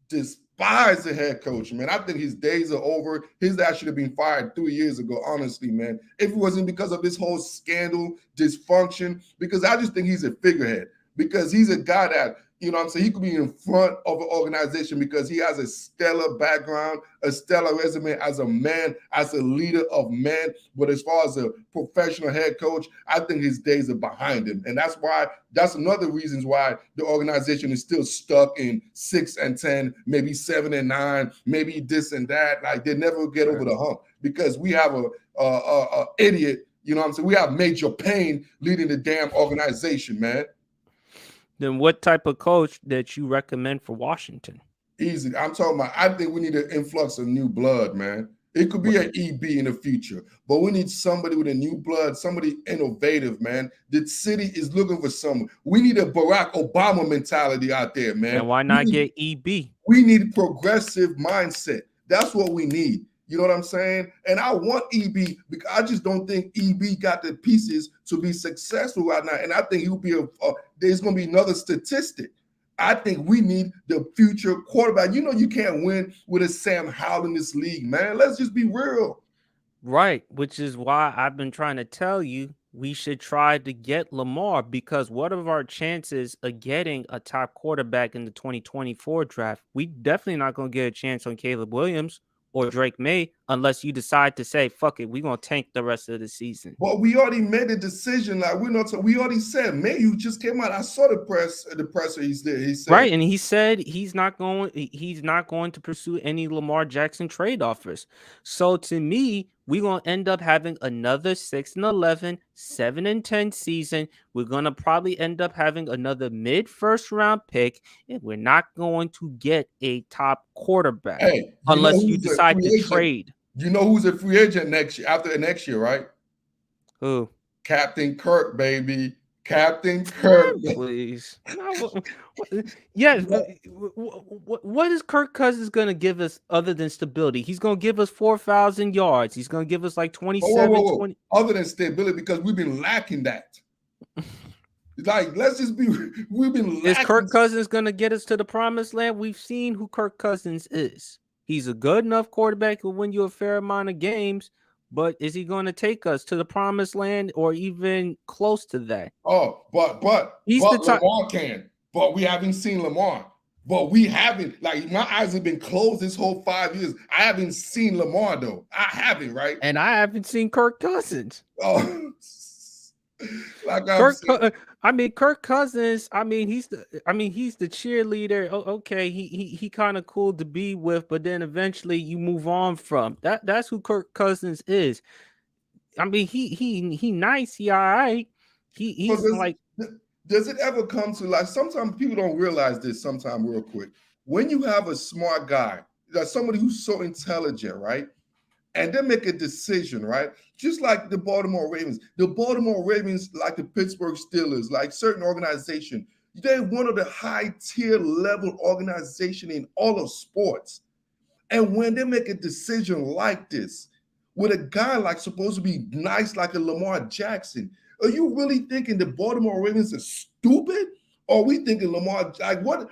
the head coach, man. I think his days are over. His ass should have been fired 3 years ago, honestly, man. If it wasn't because of this whole scandal, dysfunction, because I just think he's a figurehead. Because he's a guy that, you know what I'm saying, he could be in front of an organization because he has a stellar background, a stellar resume as a man, as a leader of men. But as far as a professional head coach, I think his days are behind him. And that's another reason why the organization is still stuck in 6-10, maybe 7-9, maybe this and that. Like they never get over the hump because we have a idiot, you know what I'm saying? We have Major Payne leading the damn organization, man. Then what type of coach that you recommend for Washington? Easy. I'm talking about, I think we need an influx of new blood, man. It could be What? an EB in the future, but we need somebody with a new blood, somebody innovative, man. The city is looking for someone. We need a Barack Obama mentality out there, man. And why not get EB? We need progressive mindset. That's what we need. You know what I'm saying? And I want EB because I just don't think EB got the pieces to be successful right now. And I think he'll be there's going to be another statistic. I think we need the future quarterback. You know, you can't win with a Sam Howell in this league, man. Let's just be real. Right, which is why I've been trying to tell you we should try to get Lamar because what are our chances of getting a top quarterback in the 2024 draft? We definitely not going to get a chance on Caleb Williams or Drake May unless you decide to say, fuck it, we're going to tank the rest of the season. But we already made a decision. Like we already said, May, you just came out. I saw the presser he's there. He said, Right, and he said he's not going to pursue any Lamar Jackson trade offers. So to me, we're going to end up having another 6-11, 7-10 season. We're going to probably end up having another mid first round pick, and we're not going to get a top quarterback hey, unless you decide to trade. You know who's a free agent next year after next year, right? Who? Captain Kirk, baby. Captain Kirk. Please. No, yes. What is Kirk Cousins going to give us other than stability? He's going to give us 4,000 yards. He's going to give us like 27, 20. Other than stability, because we've been lacking that. Like, let's just be, we've been lacking. Is Kirk Cousins going to get us to the promised land? We've seen who Kirk Cousins is. He's a good enough quarterback who will win you a fair amount of games. But is he going to take us to the promised land or even close to that? Oh, but Lamar can. But we haven't seen Lamar. But we haven't, like, my eyes have been closed this whole 5 years. I haven't seen Lamar, though. I haven't, right? And I haven't seen Kirk Cousins. Oh, like Kirk Cousins. He's the cheerleader. Okay, he kind of cool to be with, but then eventually you move on from that. That's who Kirk Cousins is. I mean, he nice. He all right. He's like. Does it ever come to, like, sometimes people don't realize this. Sometimes real quick, when you have a smart guy, like somebody who's so intelligent, right? And they make a decision, right? Just like the Baltimore Ravens. The Baltimore Ravens, like the Pittsburgh Steelers, like certain organization, they're one of the high tier level organization in all of sports. And when they make a decision like this, with a guy like supposed to be nice like a Lamar Jackson, are you really thinking the Baltimore Ravens are stupid? Or are we thinking Lamar, like what?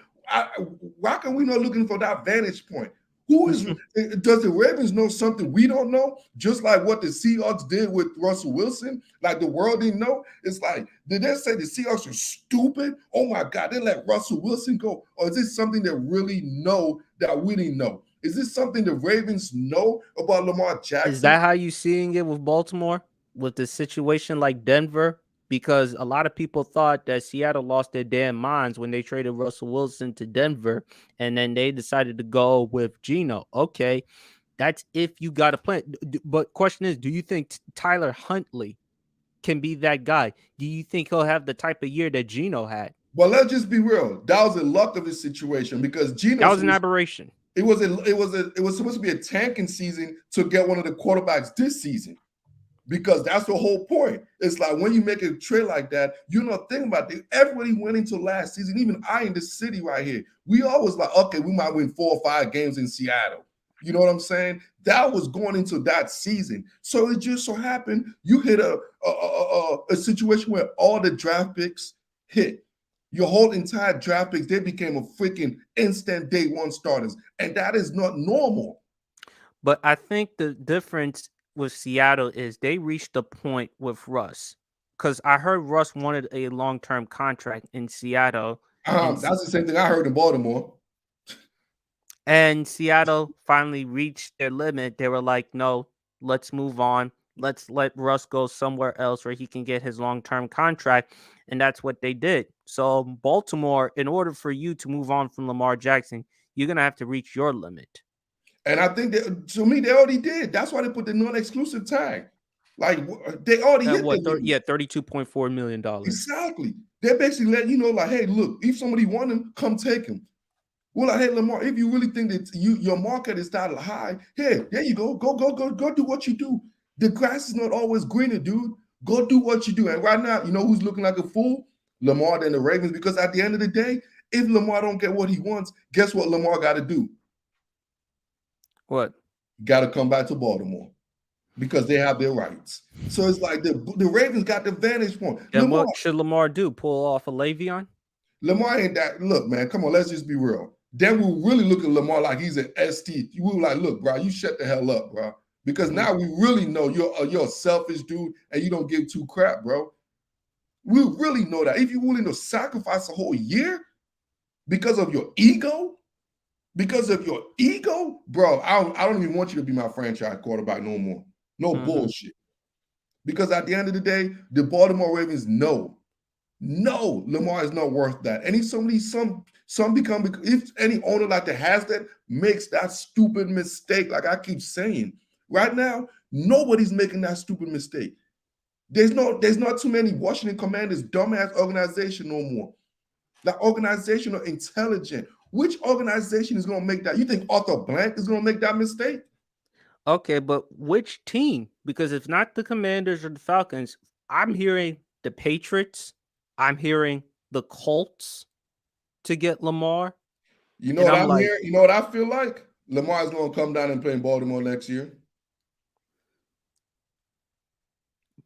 Why can we not looking for that vantage point? Does the Ravens know something we don't know? Just like what the Seahawks did with Russell Wilson, like the world didn't know. It's like, did they say the Seahawks are stupid? Oh my God, they let Russell Wilson go. Or is this something they really know that we didn't know? Is this something the Ravens know about Lamar Jackson? Is that how you seeing it with Baltimore? With the situation like Denver? because a lot of people thought that Seattle lost their damn minds when they traded Russell Wilson to Denver, and then they decided to go with Geno. Okay, that's if you got a plan. But question is, do you think Tyler Huntley can be that guy? Do you think he'll have the type of year that Geno had? Well, let's just be real. That was the luck of his situation because That Geno was an aberration. it was supposed to be a tanking season to get one of the quarterbacks this season. Because that's the whole point. It's like when you make a trade like that, you're not thinking about it. Everybody went into last season, even I in the city right here. We always like, okay, we might win 4 or 5 games in Seattle. You know what I'm saying? That was going into that season. So it just so happened you hit a situation where all the draft picks hit. Your whole entire draft picks, they became a freaking instant day one starters. And that is not normal. But I think the difference with Seattle is they reached the point with Russ. Because I heard Russ wanted a long term contract in Seattle. That's the same thing I heard in Baltimore. And Seattle finally reached their limit. They were like, no, let's move on. Let's let Russ go somewhere else where he can get his long term contract. And that's what they did. So, Baltimore, in order for you to move on from Lamar Jackson, you're going to have to reach your limit. And I think that to me, they already did. That's why they put the non-exclusive tag. Like they already hit what? the limit. Yeah, $32.4 million. Exactly. They're basically letting you know, like, hey, look, if somebody want him, come take him. Well, like, hey, Lamar, if you really think that your market is that high, hey, there you go. Go do what you do. The grass is not always greener, dude. Go do what you do. And right now, you know who's looking like a fool? Lamar and the Ravens. Because at the end of the day, if Lamar don't get what he wants, guess what Lamar got to do? What? Got to come back to Baltimore because they have their rights. So it's like the Ravens got the vantage point. And what should Lamar do? Pull off a Le'Veon? Lamar ain't that. Look, man, come on, let's just be real. Then we really look at Lamar like he's an ST. We were like, look, bro, you shut the hell up, bro. Because now we really know you're a selfish dude and you don't give two crap, bro. We really know that. If you're willing to sacrifice a whole year because of your ego, bro, I don't even want you to be my franchise quarterback no more. No bullshit. Because at the end of the day, the Baltimore Ravens know Lamar is not worth that. And if if any owner like that has that makes that stupid mistake, like I keep saying, right now, nobody's making that stupid mistake. There's not too many Washington Commanders dumbass organization no more. That organization are intelligent. Which organization is going to make that? You think Arthur Blank is going to make that mistake? Okay, but which team? Because if not the Commanders or the Falcons, I'm hearing the Patriots. I'm hearing the Colts to get Lamar. You know what I'm hearing? You know what I feel like? Lamar is going to come down and play in Baltimore next year.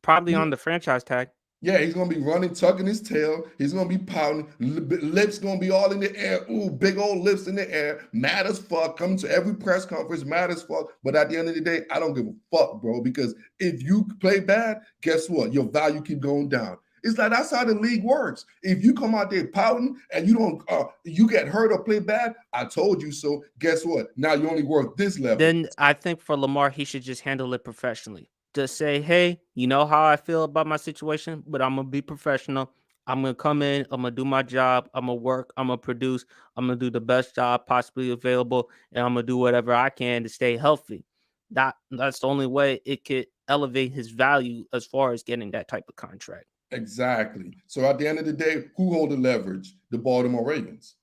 Probably on the franchise tag. Yeah, he's going to be running, tucking his tail. He's going to be pouting. Lips going to be all in the air. Ooh, big old lips in the air. Mad as fuck. Coming to every press conference, mad as fuck. But at the end of the day, I don't give a fuck, bro. Because if you play bad, guess what? Your value keep going down. It's like that's how the league works. If you come out there pouting and you don't, you get hurt or play bad, I told you so. Guess what? Now you're only worth this level. Then I think for Lamar, he should just handle it professionally. Just say, hey, you know how I feel about my situation, but I'm going to be professional. I'm going to come in. I'm going to do my job. I'm going to work. I'm going to produce. I'm going to do the best job possibly available. And I'm going to do whatever I can to stay healthy. That's the only way it could elevate his value as far as getting that type of contract. Exactly. So at the end of the day, who hold the leverage? The Baltimore Ravens.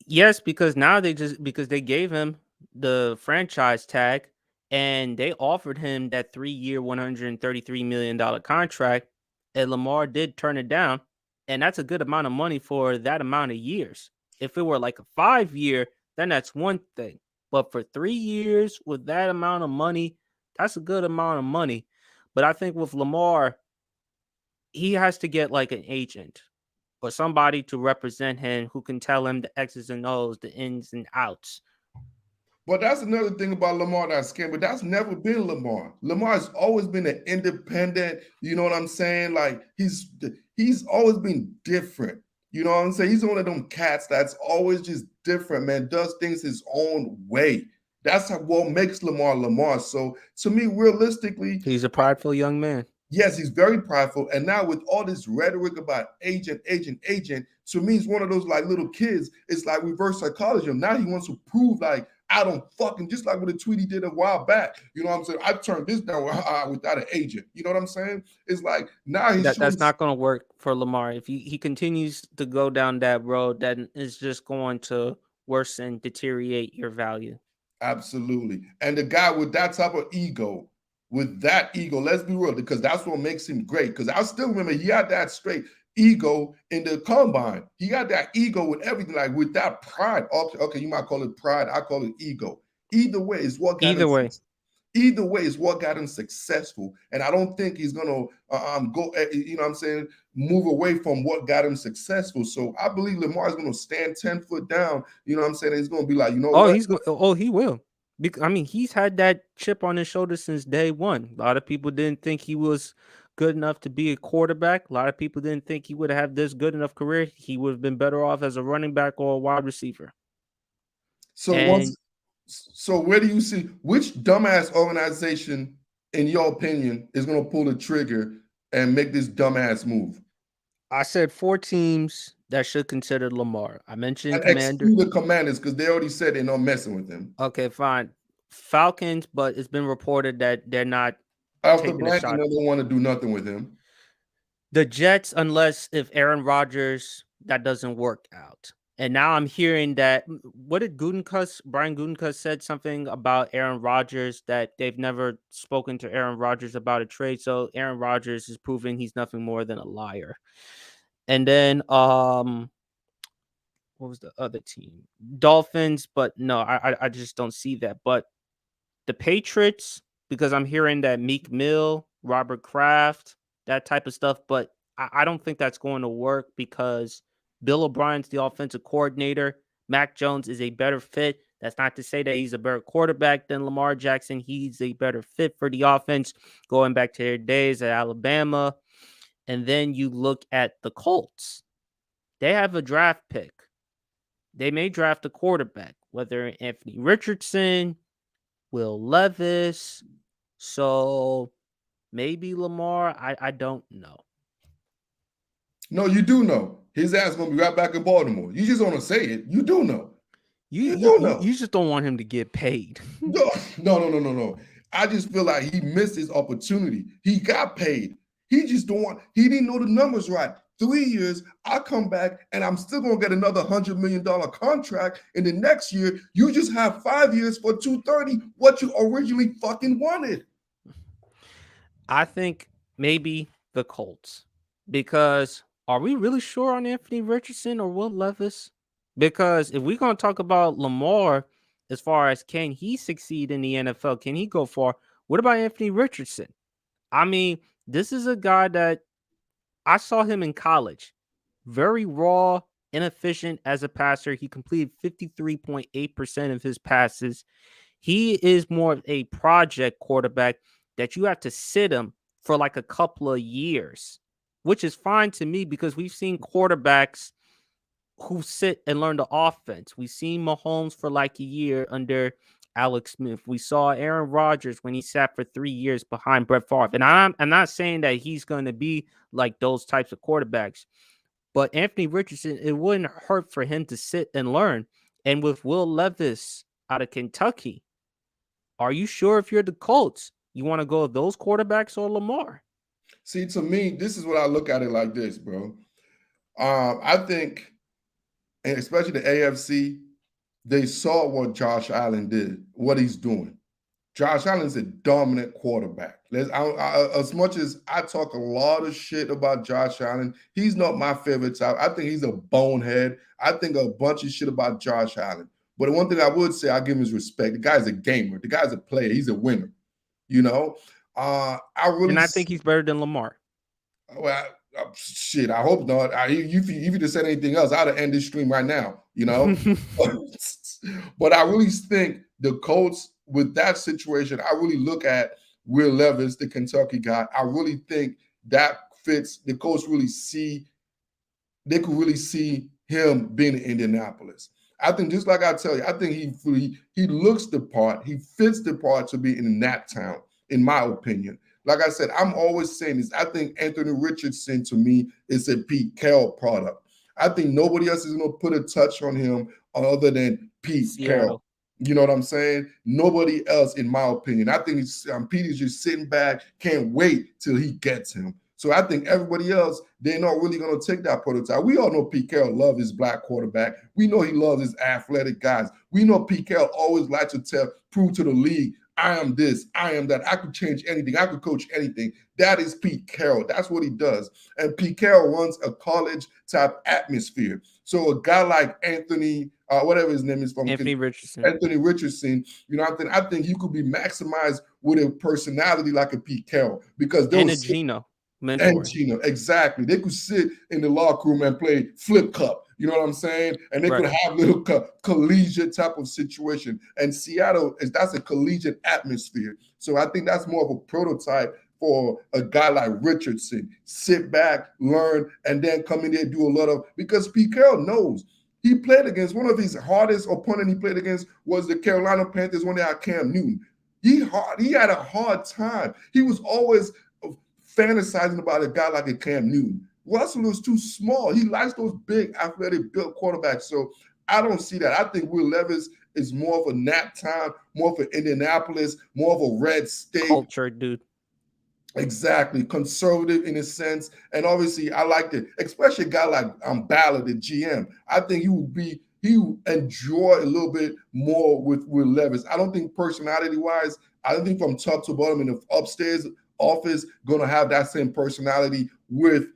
Yes, because now because they gave him the franchise tag and they offered him that 3-year, $133 million contract, and Lamar did turn it down. And that's a good amount of money for that amount of years. If it were like a 5-year, then that's one thing. But for 3 years with that amount of money, that's a good amount of money. But I think with Lamar, he has to get like an agent or somebody to represent him who can tell him the X's and O's, the ins and outs. But that's another thing about Lamar that's scary. But that's never been Lamar. Lamar's always been an independent. You know what I'm saying? Like he's always been different. You know what I'm saying? He's one of them cats that's always just different, man. Does things his own way. That's what makes Lamar Lamar. So to me, realistically, he's a prideful young man. Yes, he's very prideful. And now with all this rhetoric about agent, to me, it's one of those like little kids. It's like reverse psychology. Now he wants to prove like I don't fucking just like what a tweet he did a while back. You know what I'm saying? I turned this down without an agent. You know what I'm saying? It's like now he's showing. That's not going to work for Lamar. If he continues to go down that road, then it's just going to worsen, deteriorate your value. Absolutely. And the guy with that type of ego, let's be real, because that's what makes him great. Because I still remember he had that straight ego in the combine. He got that ego with everything, like with that pride. Okay, you might call it pride. I call it ego. Either way, it's what got him. Either way, Either way, is what got him successful. And I don't think he's gonna go. You know what I'm saying? Move away from what got him successful. So I believe Lamar is gonna stand 10 foot down. You know what I'm saying? He's gonna be like, you know oh, what? he will. I mean, he's had that chip on his shoulder since day one. A lot of people didn't think he was good enough to be a quarterback. A lot of people didn't think he would have this good enough career. He would have been better off as a running back or a wide receiver. So And where do you see which dumbass organization, in your opinion, is gonna pull the trigger and make this dumbass move? I said 4 teams that should consider Lamar. I mentioned And Commander. exclude the Commanders because they already said they're not messing with him. Okay, fine. Falcons, but it's been reported that they're not After taking a Blanton, shot. they don't want to do nothing with him. The Jets, unless if Aaron Rodgers, that doesn't work out. And now I'm hearing that what did Brian Gutekunst said something about Aaron Rodgers that they've never spoken to Aaron Rodgers about a trade. So Aaron Rodgers is proving he's nothing more than a liar. And then what was the other team? Dolphins, but no, I just don't see that. But the Patriots, because I'm hearing that Meek Mill, Robert Kraft, that type of stuff, but I don't think that's going to work because Bill O'Brien's the offensive coordinator. Mac Jones is a better fit. That's not to say that he's a better quarterback than Lamar Jackson. He's a better fit for the offense, going back to their days at Alabama. And then you look at the Colts. They have a draft pick. They may draft a quarterback, whether Anthony Richardson, Will Levis. So maybe Lamar. I don't know. No, you do know. His ass gonna be right back in Baltimore. You just want to say it. You do know. You do know. You just don't want him to get paid. No. I just feel like he missed his opportunity. He got paid. He just don't want. He didn't know the numbers right. 3 years, I come back and I'm still gonna get another $100 million contract. And the next year, you just have 5 years for 230. What you originally fucking wanted. I think maybe the Colts, because are we really sure on Anthony Richardson or Will Levis? Because if we're going to talk about Lamar, as far as can he succeed in the NFL, can he go far? What about Anthony Richardson? I mean, this is a guy that I saw him in college, very raw, inefficient as a passer. He completed 53.8% of his passes. He is more of a project quarterback that you have to sit him for like a couple of years, which is fine to me because we've seen quarterbacks who sit and learn the offense. We've seen Mahomes for like a year under Alex Smith. We saw Aaron Rodgers when he sat for 3 years behind Brett Favre. And I'm not saying that he's going to be like those types of quarterbacks, but Anthony Richardson, it wouldn't hurt for him to sit and learn. And with Will Levis out of Kentucky, are you sure if you're the Colts, you want to go with those quarterbacks or Lamar? See, to me, this is what I look at it like this, bro. I think, and especially the AFC, they saw what Josh Allen did, what he's doing. Josh Allen's a dominant quarterback. As much as I talk a lot of shit about Josh Allen, he's not my favorite type. I think he's a bonehead. I think a bunch of shit about Josh Allen. But the one thing I would say, I give him his respect. The guy's a gamer. The guy's a player. He's a winner. You know, I really. And I think he's better than Lamar. Well, shit. I hope not. If you just said anything else, I'd have ended this stream right now. You know, but I really think the Colts with that situation. I really look at Will Levis, the Kentucky guy. I really think that fits. The Colts really see. They could really see him being in Indianapolis. I think, just like I tell you, I think he looks the part. He fits the part to be in that town, in my opinion. Like I said, I'm always saying this. I think Anthony Richardson to me is a Pete Carroll product. I think nobody else is going to put a touch on him other than Pete Carroll. Seattle. You know what I'm saying? Nobody else, in my opinion. I think Pete is just sitting back, can't wait till he gets him. So I think everybody else, they're not really going to take that prototype. We all know Pete Carroll loves his black quarterback. We know he loves his athletic guys. We know Pete Carroll always likes to prove to the league, I am this, I am that. I could change anything. I could coach anything. That is Pete Carroll. That's what he does. And Pete Carroll runs a college type atmosphere. So a guy like Anthony, whatever his name is from Anthony Richardson. Anthony Richardson, you know, I think he could be maximized with a personality like a Pete Carroll because And a those Gino and mentoring. Gino, exactly. They could sit in the locker room and play flip cup. You know what I'm saying? And they Right. could have little collegiate type of situation. And Seattle that's a collegiate atmosphere. So I think that's more of a prototype for a guy like Richardson. Sit back, learn, and then come in there and do a lot of because Pete Carroll knows. He played against one of his hardest opponent he played against was the Carolina Panthers when they had Cam Newton. He had a hard time. He was always fantasizing about a guy like a Cam Newton. Russell is too small. He likes those big, athletic, built quarterbacks. So I don't see that. I think Will Levis is more of a nap time, more of an Indianapolis, more of a red state. Culture, dude. Exactly, conservative in a sense, and obviously I like it, especially a guy like Ballard, the GM. I think he would enjoy a little bit more with Levis. I don't think personality wise, I don't think from top to bottom in the upstairs office gonna have that same personality with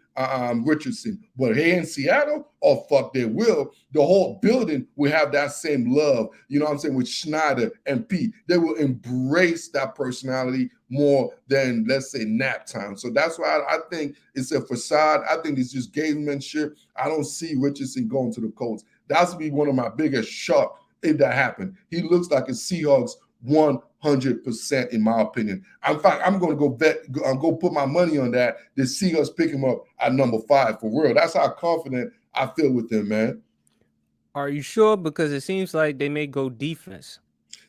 Richardson. But here in Seattle, oh fuck, they will. The whole building will have that same love. You know what I'm saying? With Schneider and Pete, they will embrace that personality more than let's say nap time. So that's why I think it's a facade. I think it's just gamesmanship. I don't see Richardson going to the Colts. That's be one of my biggest shock if that happened. He looks like a Seahawks 100% in my opinion. In fact, I'm going to go put my money on that. The Seahawks pick him up at number 5 for real. That's how confident I feel with him, man. Are you sure? Because it seems like they may go defense.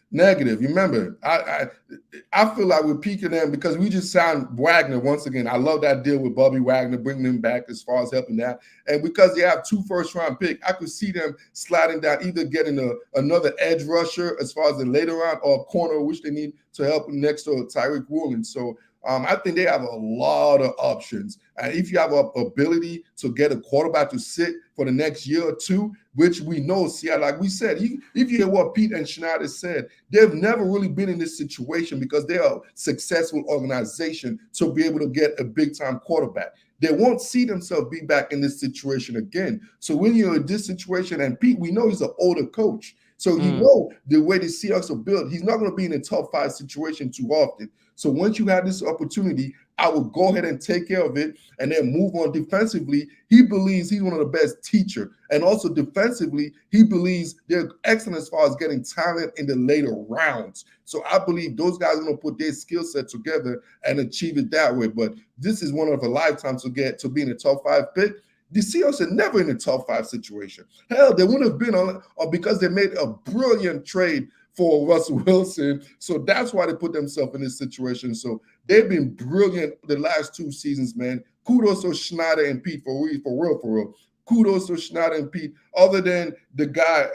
Negative. Remember, I feel like we're peaking them because we just signed Wagner once again. I love that deal with Bobby Wagner, bringing him back as far as helping that. And because they have 2 first-round picks, I could see them sliding down, either getting another edge rusher as far as the later round or a corner, which they need to help next to Tyreek Woolen. So I think they have a lot of options. And if you have an ability to get a quarterback to sit for the next year or two, which we know, Seattle, like we said, if you hear what Pete and Schneider said, they've never really been in this situation because they're a successful organization to be able to get a big-time quarterback. They won't see themselves be back in this situation again. So when you're in this situation, and Pete, we know he's an older coach. So you know the way the Seahawks are built, he's not going to be in a top 5 situation too often. So once you have this opportunity, I will go ahead and take care of it and then move on defensively. He believes he's one of the best teachers. And also defensively, he believes they're excellent as far as getting talent in the later rounds. So I believe those guys are going to put their skill set together and achieve it that way. But this is one of a lifetime to get to be in a top 5 pick. The Seahawks are never in a top 5 situation. Hell, they wouldn't have been on because they made a brilliant trade for Russell Wilson. So that's why they put themselves in this situation. So they've been brilliant the last 2 seasons, man. Kudos to Schneider and Pete for real. Kudos to Schneider and Pete. Other than the guy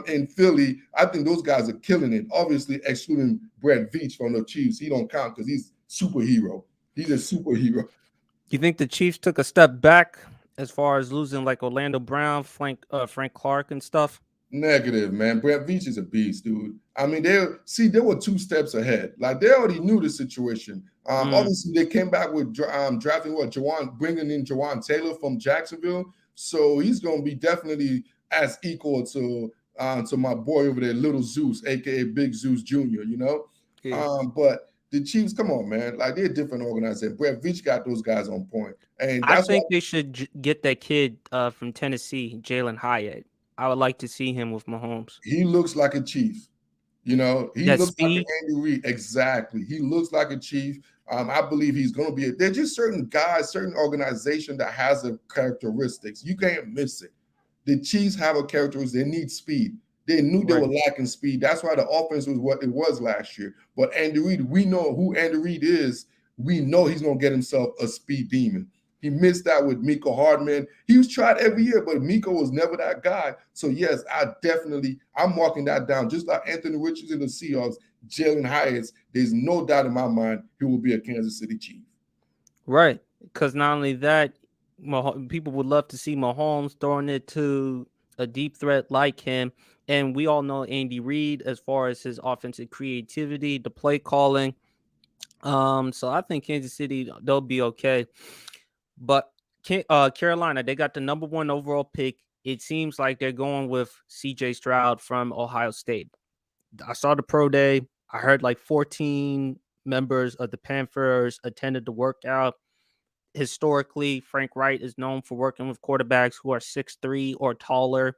in Philly, I think those guys are killing it. Obviously, excluding Brett Veach from the Chiefs. He don't count because he's superhero. He's a superhero. You think the Chiefs took a step back as far as losing like Orlando Brown, Frank Clark, and stuff? Negative, man. Brett Veach is a beast, dude. I mean, they were 2 steps ahead. Like they already knew the situation. Obviously, they came back with drafting bringing in Jawan Taylor from Jacksonville. So he's going to be definitely as equal to my boy over there, Little Zeus, aka Big Zeus Jr. You know, but the Chiefs, come on, man. Like they're a different organization. Brett Veach got those guys on point, and I that's why think they should get that kid from Tennessee, Jalen Hyatt. I would like to see him with Mahomes. he looks like a Chief. You know, he That looks like an speed. Andy Reid. Exactly. He looks like a Chief. I believe he's going to be. There's just certain guys, certain organization that has the characteristics. You can't miss it. The Chiefs have a characteristic. They need speed. They knew they were lacking speed. That's why the offense was what it was last year. But Andy Reid, we know who Andy Reid is. we know he's gonna get himself a speed demon. He missed that with Miko Hardman. He was tried every year, but Miko was never that guy. So yes, I'm marking that down. Just like Anthony Richards in the Seahawks, Jalen Hyatt, there's no doubt in my mind he will be a Kansas City Chief. Right. Because not only that, people would love to see Mahomes throwing it to a deep threat like him. And we all know Andy Reid as far as his offensive creativity, the play calling. So I think Kansas City, they'll be okay. But Carolina, they got the number one overall pick. It seems like they're going with CJ Stroud from Ohio State. I saw the pro day. I heard like 14 members of the Panthers attended the workout. Historically, Frank Wright is known for working with quarterbacks who are 6'3" or taller.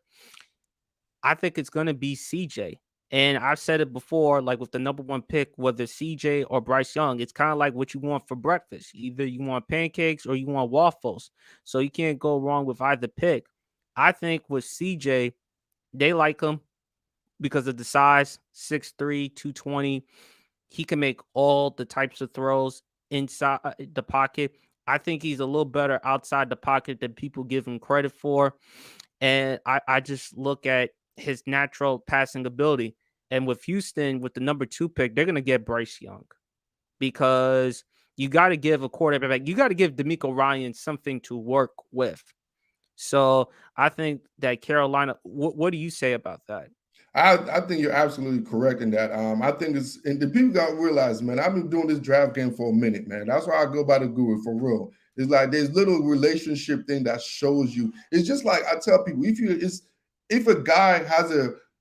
I think it's going to be CJ. And I've said it before, like with the number one pick, whether CJ or Bryce Young, it's kind of like what you want for breakfast. Either you want pancakes or you want waffles. So you can't go wrong with either pick. I think with CJ, they like him because of the size, 6'3", 220. He can make all the types of throws inside the pocket. I think he's a little better outside the pocket than people give him credit for. And I just look at his natural passing ability. And with Houston, with the number 2 pick, they're going to get Bryce Young because you got to give a quarterback, you got to give D'Amico Ryan something to work with. So I think that Carolina, what do you say about that? I think you're absolutely correct in that. I think it's and the people got to realize, man. I've been doing this draft game for a minute, man. That's why I go by the guru for real. It's like there's little relationship thing that shows you. It's just like I tell people, if a guy has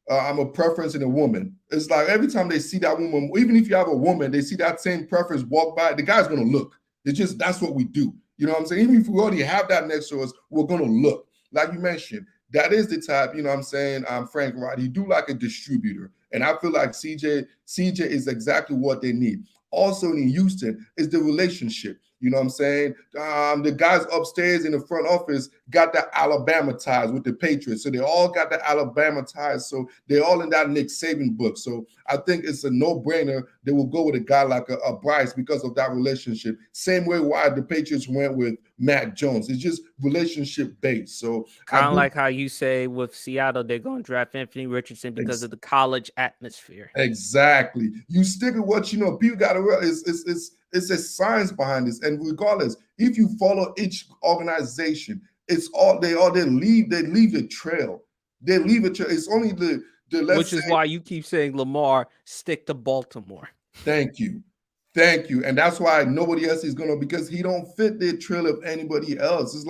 I'm a preference in a woman, it's like every time they see that woman, even if you have a woman, they see that same preference walk by, the guy's gonna look. It's just that's what we do. You know what I'm saying? Even if we already have that next to us, we're gonna look. Like you mentioned, that is the type, you know what I'm saying? Frank Wright. He do like a distributor. And I feel like CJ is exactly what they need. Also in Houston is the relationship. You know what I'm saying? The guys upstairs in the front office got that Alabama ties with the Patriots. So they all got the Alabama ties. So they're all in that Nick Saban book. So I think it's a no-brainer. They will go with a guy like a Bryce because of that relationship. Same way why the Patriots went with Mac Jones. It's just relationship based. So I Kind of do like how you say with Seattle, they're going to draft Anthony Richardson because of the college atmosphere. exactly. You stick with what you know. People got to realize it's a science behind this. And regardless, if you follow each organization, it's all they leave a trail. They leave a trail. It's only the let's Which say is why you keep saying Lamar stick to Baltimore. thank you. Thank you. And that's why nobody else is gonna because he don't fit the trail of anybody else. It's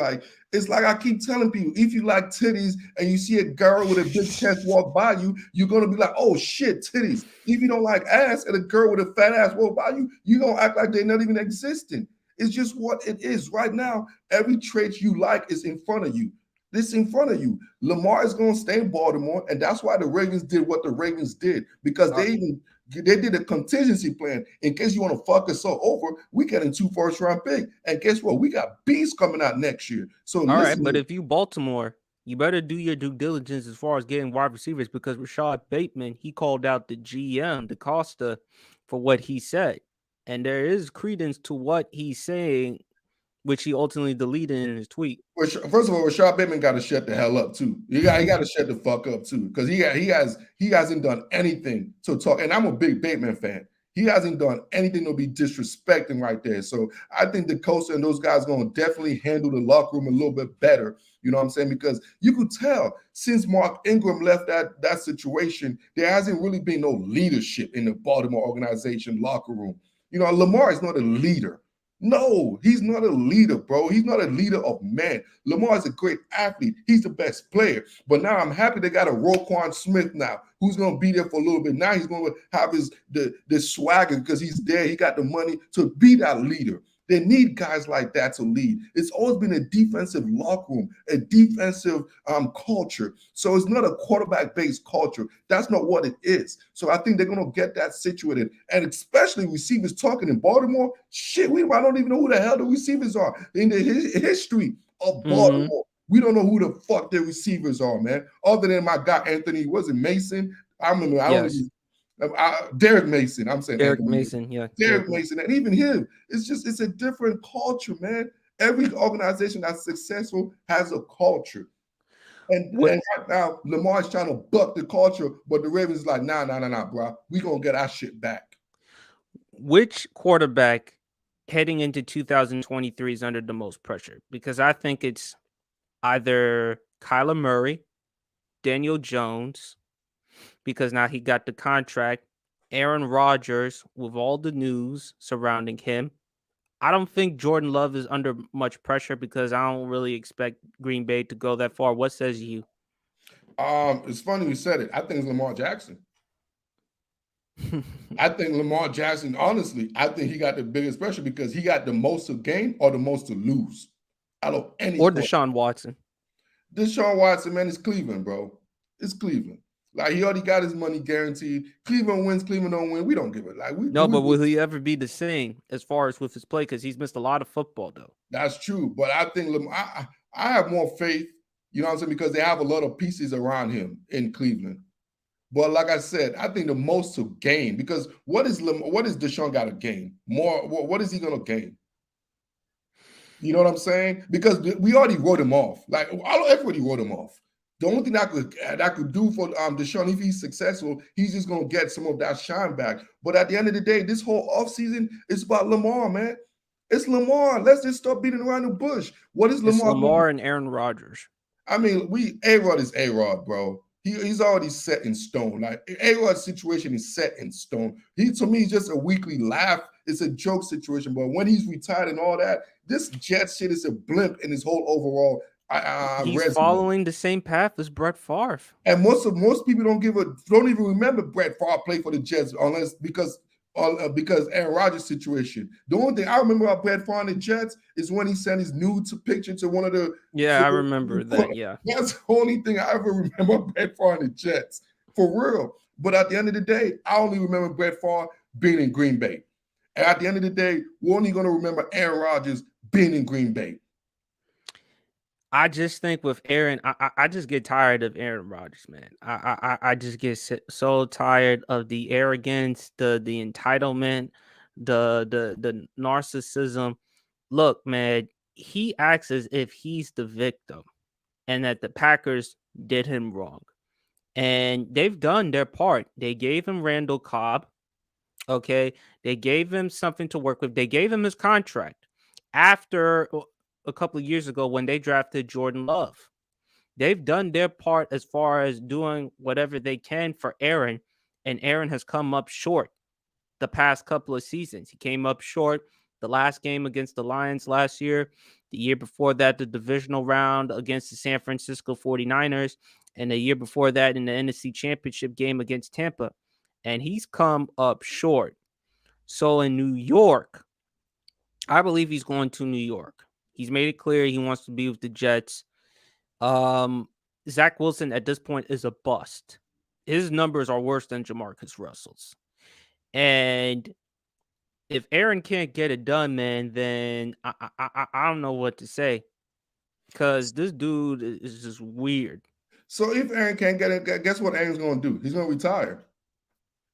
like I keep telling people, if you like titties and you see a girl with a big chest walk by you, you're gonna be like, oh shit, titties. If you don't like ass and a girl with a fat ass walk by you, you gonna act like they're not even existing. It's just what it is. Right now, every trait you like is in front of you. This in front of you. Lamar is going to stay in Baltimore, and that's why the Ravens did what the Ravens did because Uh, they did a contingency plan in case you want to fuck us all over. We getting 2 first-round picks, and guess what? We got beasts coming out next year. So all right, listen, but if you Baltimore, you better do your due diligence as far as getting wide receivers because Rashad Bateman, he called out the GM, DaCosta, for what he said. And there is credence to what he's saying, which he ultimately deleted in his tweet. first of all, Rashad Bateman got to shut the hell up too. He got to shut the fuck up too because he hasn't done anything to talk. And I'm a big Bateman fan. He hasn't done anything to be disrespecting right there. So I think the coach and those guys going to definitely handle the locker room a little bit better. You know what I'm saying? Because you could tell since Mark Ingram left that situation, there hasn't really been no leadership in the Baltimore organization locker room. You know, Lamar is not a leader. No, he's not a leader, bro. He's not a leader of men. Lamar is a great athlete. He's the best player. But now I'm happy they got a Roquan Smith now, who's going to be there for a little bit. Now he's going to have the swagger because he's there. He got the money to be that leader. They need guys like that to lead. It's always been a defensive locker room, a defensive culture. So it's not a quarterback-based culture. That's not what it is. So I think they're going to get that situated. And especially receivers talking in Baltimore, shit, I don't even know who the hell the receivers are in the history of Mm-hmm. Baltimore. We don't know who the fuck their receivers are, man. Other than my guy Anthony, was it Mason? I remember. I don't Yes. even. Derek Mason. I'm saying Derek Anthony Mason. Mason, yeah, Derek Mason, and even him. It's a different culture, man. Every organization that's successful has a culture. What And right now, Lamar's trying to buck the culture, but the Ravens like, nah, bro. We gonna get our shit back. which quarterback heading into 2023 is under the most pressure? Because I think it's either Kyler Murray, Daniel Jones, because now he got the contract, Aaron Rodgers with all the news surrounding him. I don't think Jordan Love is under much pressure because I don't really expect Green Bay to go that far. What says you? It's funny you said it. I think it's Lamar Jackson. I think Lamar Jackson, honestly, I think he got the biggest pressure because he got the most to gain or the most to lose out of any Or quarterback. Deshaun Watson. Deshaun Watson, man, it's Cleveland, bro. It's Cleveland. Like he already got his money guaranteed. Cleveland wins, Cleveland don't win. We don't give it. Like we do No, we but do. will he ever be the same as far as with his play? Because he's missed a lot of football, though. That's true. But I think I have more faith, you know what I'm saying, because they have a lot of pieces around him in Cleveland. But like I said, I think the most to gain because what is Deshaun got to gain? More. What is he gonna gain? You know what I'm saying? Because we already wrote him off. Like everybody wrote him off. The only thing that could do for Deshaun, if he's successful, he's just gonna get some of that shine back. But at the end of the day, this whole offseason is about Lamar, man. It's Lamar. Let's just stop beating around the bush. What is It's Lamar going to do? Lamar and Aaron Rodgers. I mean, A-Rod is A-Rod, bro. He's already set in stone. Like A-Rod's situation is set in stone. He to me is just a weekly laugh. It's a joke situation. But when he's retired and all that, this Jet shit is a blimp in his whole overall He's resume. following the same path as Brett Favre. And most people don't even remember Brett Favre played for the Jets unless because Aaron Rodgers' situation. The only thing I remember about Brett Favre and the Jets is when he sent his nude picture to one of the. Yeah, I remember that. Yeah. That's the only thing I ever remember Brett Favre and the Jets for real. But at the end of the day, I only remember Brett Favre being in Green Bay. And at the end of the day, we're only going to remember Aaron Rodgers being in Green Bay. I just think with Aaron, I just get tired of Aaron Rodgers, man. I just get so tired of the arrogance, the entitlement, the narcissism. Look, man, he acts as if he's the victim and that the Packers did him wrong. And they've done their part. They gave him Randall Cobb. Okay. They gave him something to work with. They gave him his contract after a couple of years ago when they drafted Jordan Love. They've done their part as far as doing whatever they can for Aaron, and Aaron has come up short the past couple of seasons. He came up short the last game against the Lions last year, the year before that, the divisional round against the San Francisco 49ers, and the year before that in the NFC Championship game against Tampa. And he's come up short. So in New York, I believe he's going to New York. He's made it clear he wants to be with the Jets. Zach Wilson at this point is a bust. His numbers are worse than Jamarcus Russell's. And if Aaron can't get it done, man, then I don't know what to say. Because this dude is just weird. So if Aaron can't get it, guess what Aaron's going to do? He's going to retire.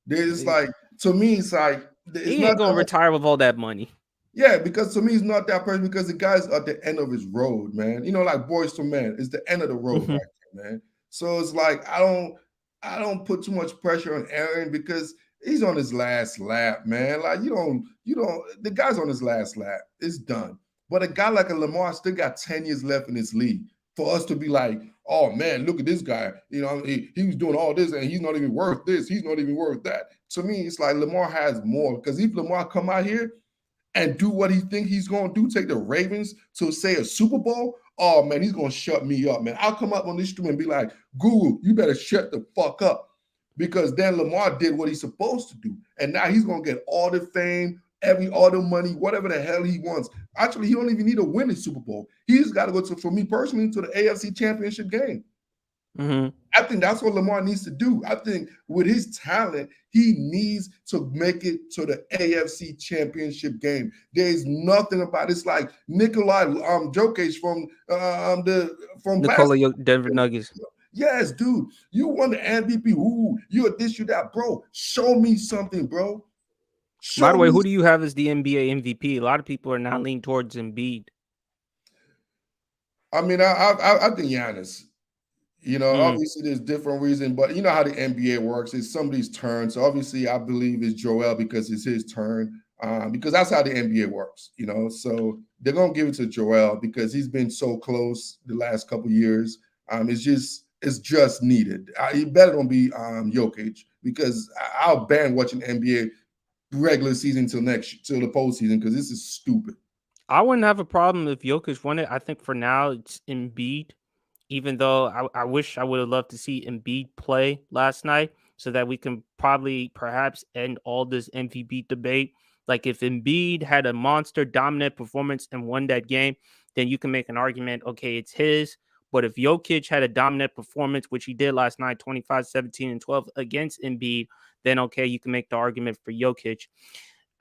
There's like, to me, it's like, it's he ain't not going to retire with all that money. Yeah, because to me, he's not that person because the guy's at the end of his road, man. You know, like Boys to Men, it's the end of the road right there, man. So it's like I don't put too much pressure on Aaron because he's on his last lap, man. Like you don't the guy's on his last lap. It's done. But a guy like a Lamar still got 10 years left in this league. For us to be like, oh man, look at this guy. You know, he was doing all this and he's not even worth this. He's not even worth that. To me, it's like Lamar has more because if Lamar come out here and do what he think he's going to do, take the Ravens to say a Super Bowl, oh man, he's going to shut me up, man. I'll come up on this stream and be like, Guru, you better shut the fuck up. Because then Lamar did what he's supposed to do. And now he's going to get all the fame, all the money, whatever the hell he wants. Actually, he don't even need to win the Super Bowl. He's got to go to, for me personally, to the AFC Championship game. Mm-hmm. I think that's what Lamar needs to do. I think with his talent, he needs to make it to the AFC Championship game. There's nothing about it. It's like Nikolai Jokic from Nikola Denver Nuggets. Yes, dude, you won the MVP. Ooh, you're this, you that, bro. Show me something, bro. By Show the way, me. who do you have as the NBA MVP? A lot of people are now leaning towards Embiid. I mean, I think Giannis. You know, Mm. obviously there's different reasons, but you know how the NBA works. It's somebody's turn. So obviously, I believe it's Joel because it's his turn. Because that's how the NBA works. You know, so they're gonna give it to Joel because he's been so close the last couple years. It's just needed. It better don't be Jokic because I'll ban watching NBA regular season till the postseason because this is stupid. I wouldn't have a problem if Jokic won it. I think for now it's Embiid, even though I wish I would have loved to see Embiid play last night so that we can probably perhaps end all this MVP debate. Like if Embiid had a monster dominant performance and won that game, then you can make an argument, okay, it's his. But if Jokic had a dominant performance, which he did last night, 25, 17, and 12 against Embiid, then okay, you can make the argument for Jokic.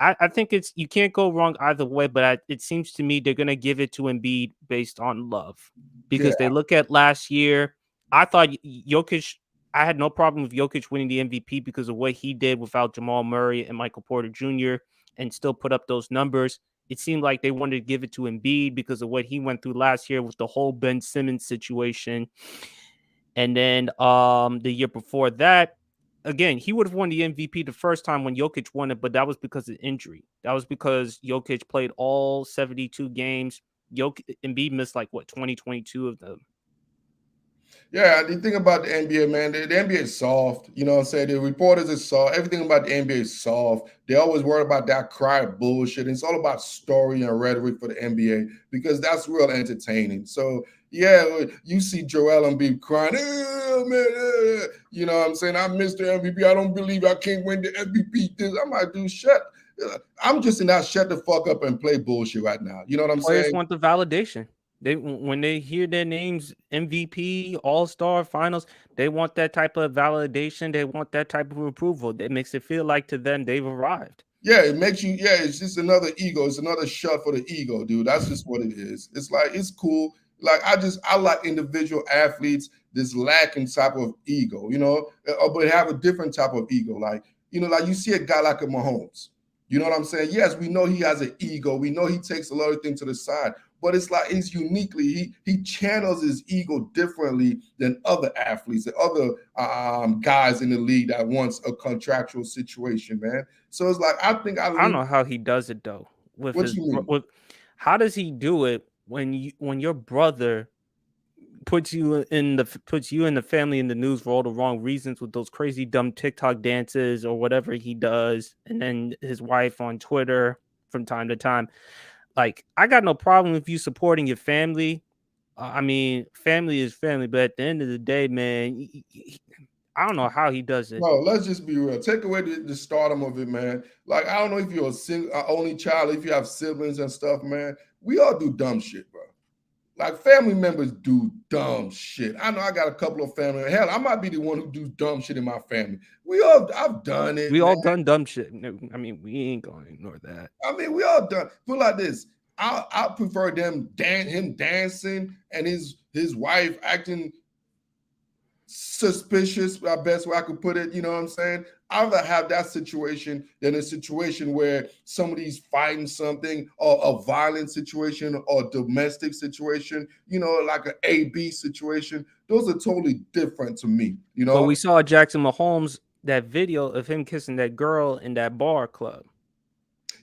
I think it's you can't go wrong either way, but it seems to me they're gonna give it to Embiid based on love Yeah, because they look at last year. I thought Jokic. I had no problem with Jokic winning the MVP because of what he did without Jamal Murray and Michael Porter Jr. and still put up those numbers. It seemed like they wanted to give it to Embiid because of what he went through last year with the whole Ben Simmons situation. And then the year before that, again, he would have won the MVP the first time when Jokic won it, but that was because of injury. That was because Jokic played all 72 games. Jokic Embiid missed like what 2022 of them. yeah, the thing about the NBA, man, the NBA is soft. You know what I'm saying? The reporters are soft. Everything about the NBA is soft. They always worry about that cry bullshit. It's all about story and rhetoric for the NBA because that's real entertaining. So, yeah, you see Joel Embiid crying, man, you know what I'm saying? I'm Mr. MVP. I don't believe I can't win the MVP. I'm like, dude, shut. I'm just in that shut the fuck up and play bullshit right now. You know what I'm Players saying? want the validation. They when they hear their names MVP, All Star, Finals, they want that type of validation. They want that type of approval. That makes it feel like to them they've arrived. Yeah, it makes you, yeah, it's just another ego. It's another shot for the ego, dude. That's just what it is. It's like, it's cool. Like, I like individual athletes, this lacking type of ego, but have a different type of ego. Like, like you see a guy like a Mahomes. You know what I'm saying? Yes, we know he has an ego. We know he takes a lot of things to the side, but it's like he's uniquely, he channels his ego differently than other athletes, and other guys in the league that wants a contractual situation, man. So it's like I think I I don't lean. know how he does it though. With What his you mean? with how does he do it when your brother puts you and the family in the news for all the wrong reasons with those crazy dumb TikTok dances or whatever he does, and then his wife on Twitter from time to time. Like, I got no problem with you supporting your family. I mean, family is family, but at the end of the day, man, I don't know how he does it. No, let's just be real. Take away the stardom of it, man. Like I don't know if you're only child, if you have siblings and stuff, man. We all do dumb shit, bro. Like family members do dumb shit. I know I got a couple of family. Hell, I might be the one who do dumb shit in my family. I've done it, We man. all done dumb shit. No, I mean, we ain't gonna ignore that. I mean, we all done. Put like this. I prefer him dancing and his wife acting suspicious, best way I could put it. You know what I'm saying? I'd rather have that situation than a situation where somebody's fighting something, or a violent situation, or domestic situation, like an AB situation. Those are totally different to me, But we saw Jackson Mahomes, that video of him kissing that girl in that bar club.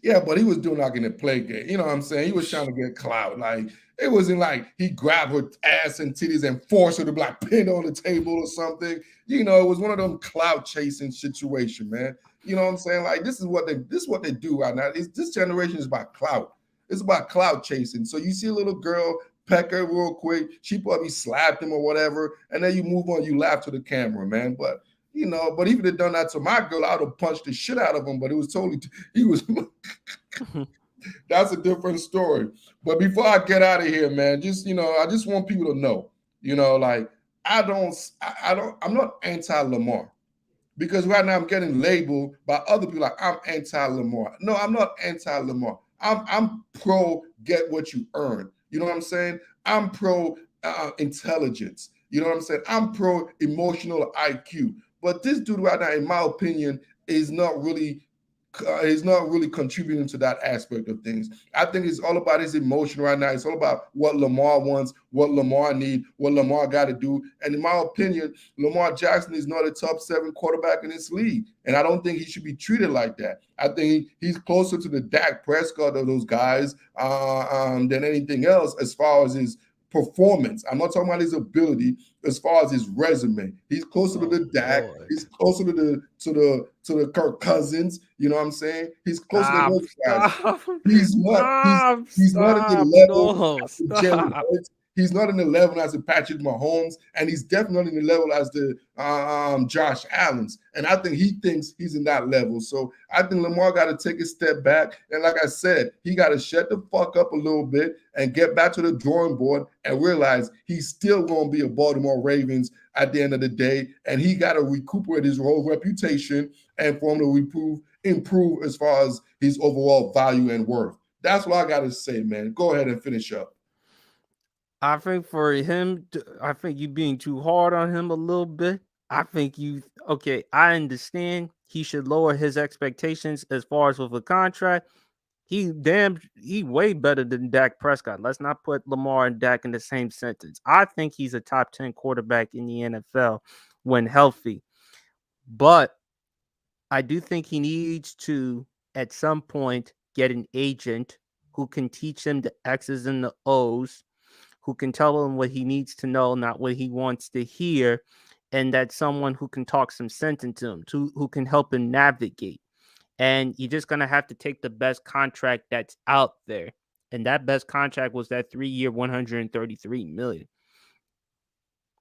Yeah, but he was doing like in a play game. You know what I'm saying? He was trying to get clout. Like it wasn't like he grabbed her ass and titties and forced her to like pin on the table or something. It was one of them clout chasing situation, man. You know what I'm saying? Like this is what they do right now. This generation is about clout. It's about clout chasing. So you see a little girl peck her real quick, she probably slapped him or whatever, and then you move on, you laugh to the camera, man. But even if done that to my girl, I would have punched the shit out of him. But it was totally, he was that's a different story. But before I get out of here, man, I just want people to know, like I'm not anti Lamar because right now I'm getting labeled by other people like I'm anti Lamar. No, I'm not anti Lamar. I'm pro get what you earn. You know what I'm saying? I'm pro intelligence. You know what I'm saying? I'm pro emotional IQ, but this dude right now, in my opinion, is not really contributing to that aspect of things. I think it's all about his emotion right now. It's all about what Lamar wants, what Lamar needs, what Lamar got to do. And in my opinion, Lamar Jackson is not a top 7 quarterback in this league. And I don't think he should be treated like that. I think he's closer to the Dak Prescott of those guys than anything else as far as his performance. I'm not talking about his ability as far as his resume. He's closer to Oh the Dak. Lord. He's closer to the Kirk Cousins. You know what I'm saying? He's closer to Stop, those guys. stop, He's not. stop, He's not in stop. the level No, as the Jalen stop. Hurts. He's not in the level as the Patrick Mahomes, and he's definitely not in the level as the Josh Allen's. And I think he thinks he's in that level. So I think Lamar got to take a step back. And like I said, he got to shut the fuck up a little bit and get back to the drawing board and realize he's still going to be a Baltimore Ravens at the end of the day. And he got to recuperate his whole reputation and for him to improve as far as his overall value and worth. That's what I got to say, man. Go ahead and finish up. I think for him, I think you being too hard on him a little bit. I think okay, I understand he should lower his expectations as far as with a contract. He way better than Dak Prescott. Let's not put Lamar and Dak in the same sentence. I think he's a top 10 quarterback in the NFL when healthy. But I do think he needs to, at some point, get an agent who can teach him the X's and the O's, who can tell him what he needs to know, not what he wants to hear, and that's someone who can talk some sense into him, who can help him navigate. And you're just gonna have to take the best contract that's out there. And that best contract was that 3-year, 133 million.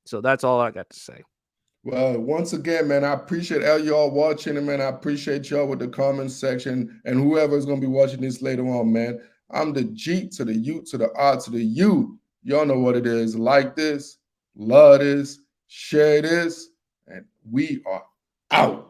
So that's all I got to say. Well, once again, man, I appreciate all y'all watching, and man, I appreciate y'all with the comment section and whoever is gonna be watching this later on, man. I'm the G to the U to the R to the U. Y'all know what it is. Like this, love this, share this, and we are out.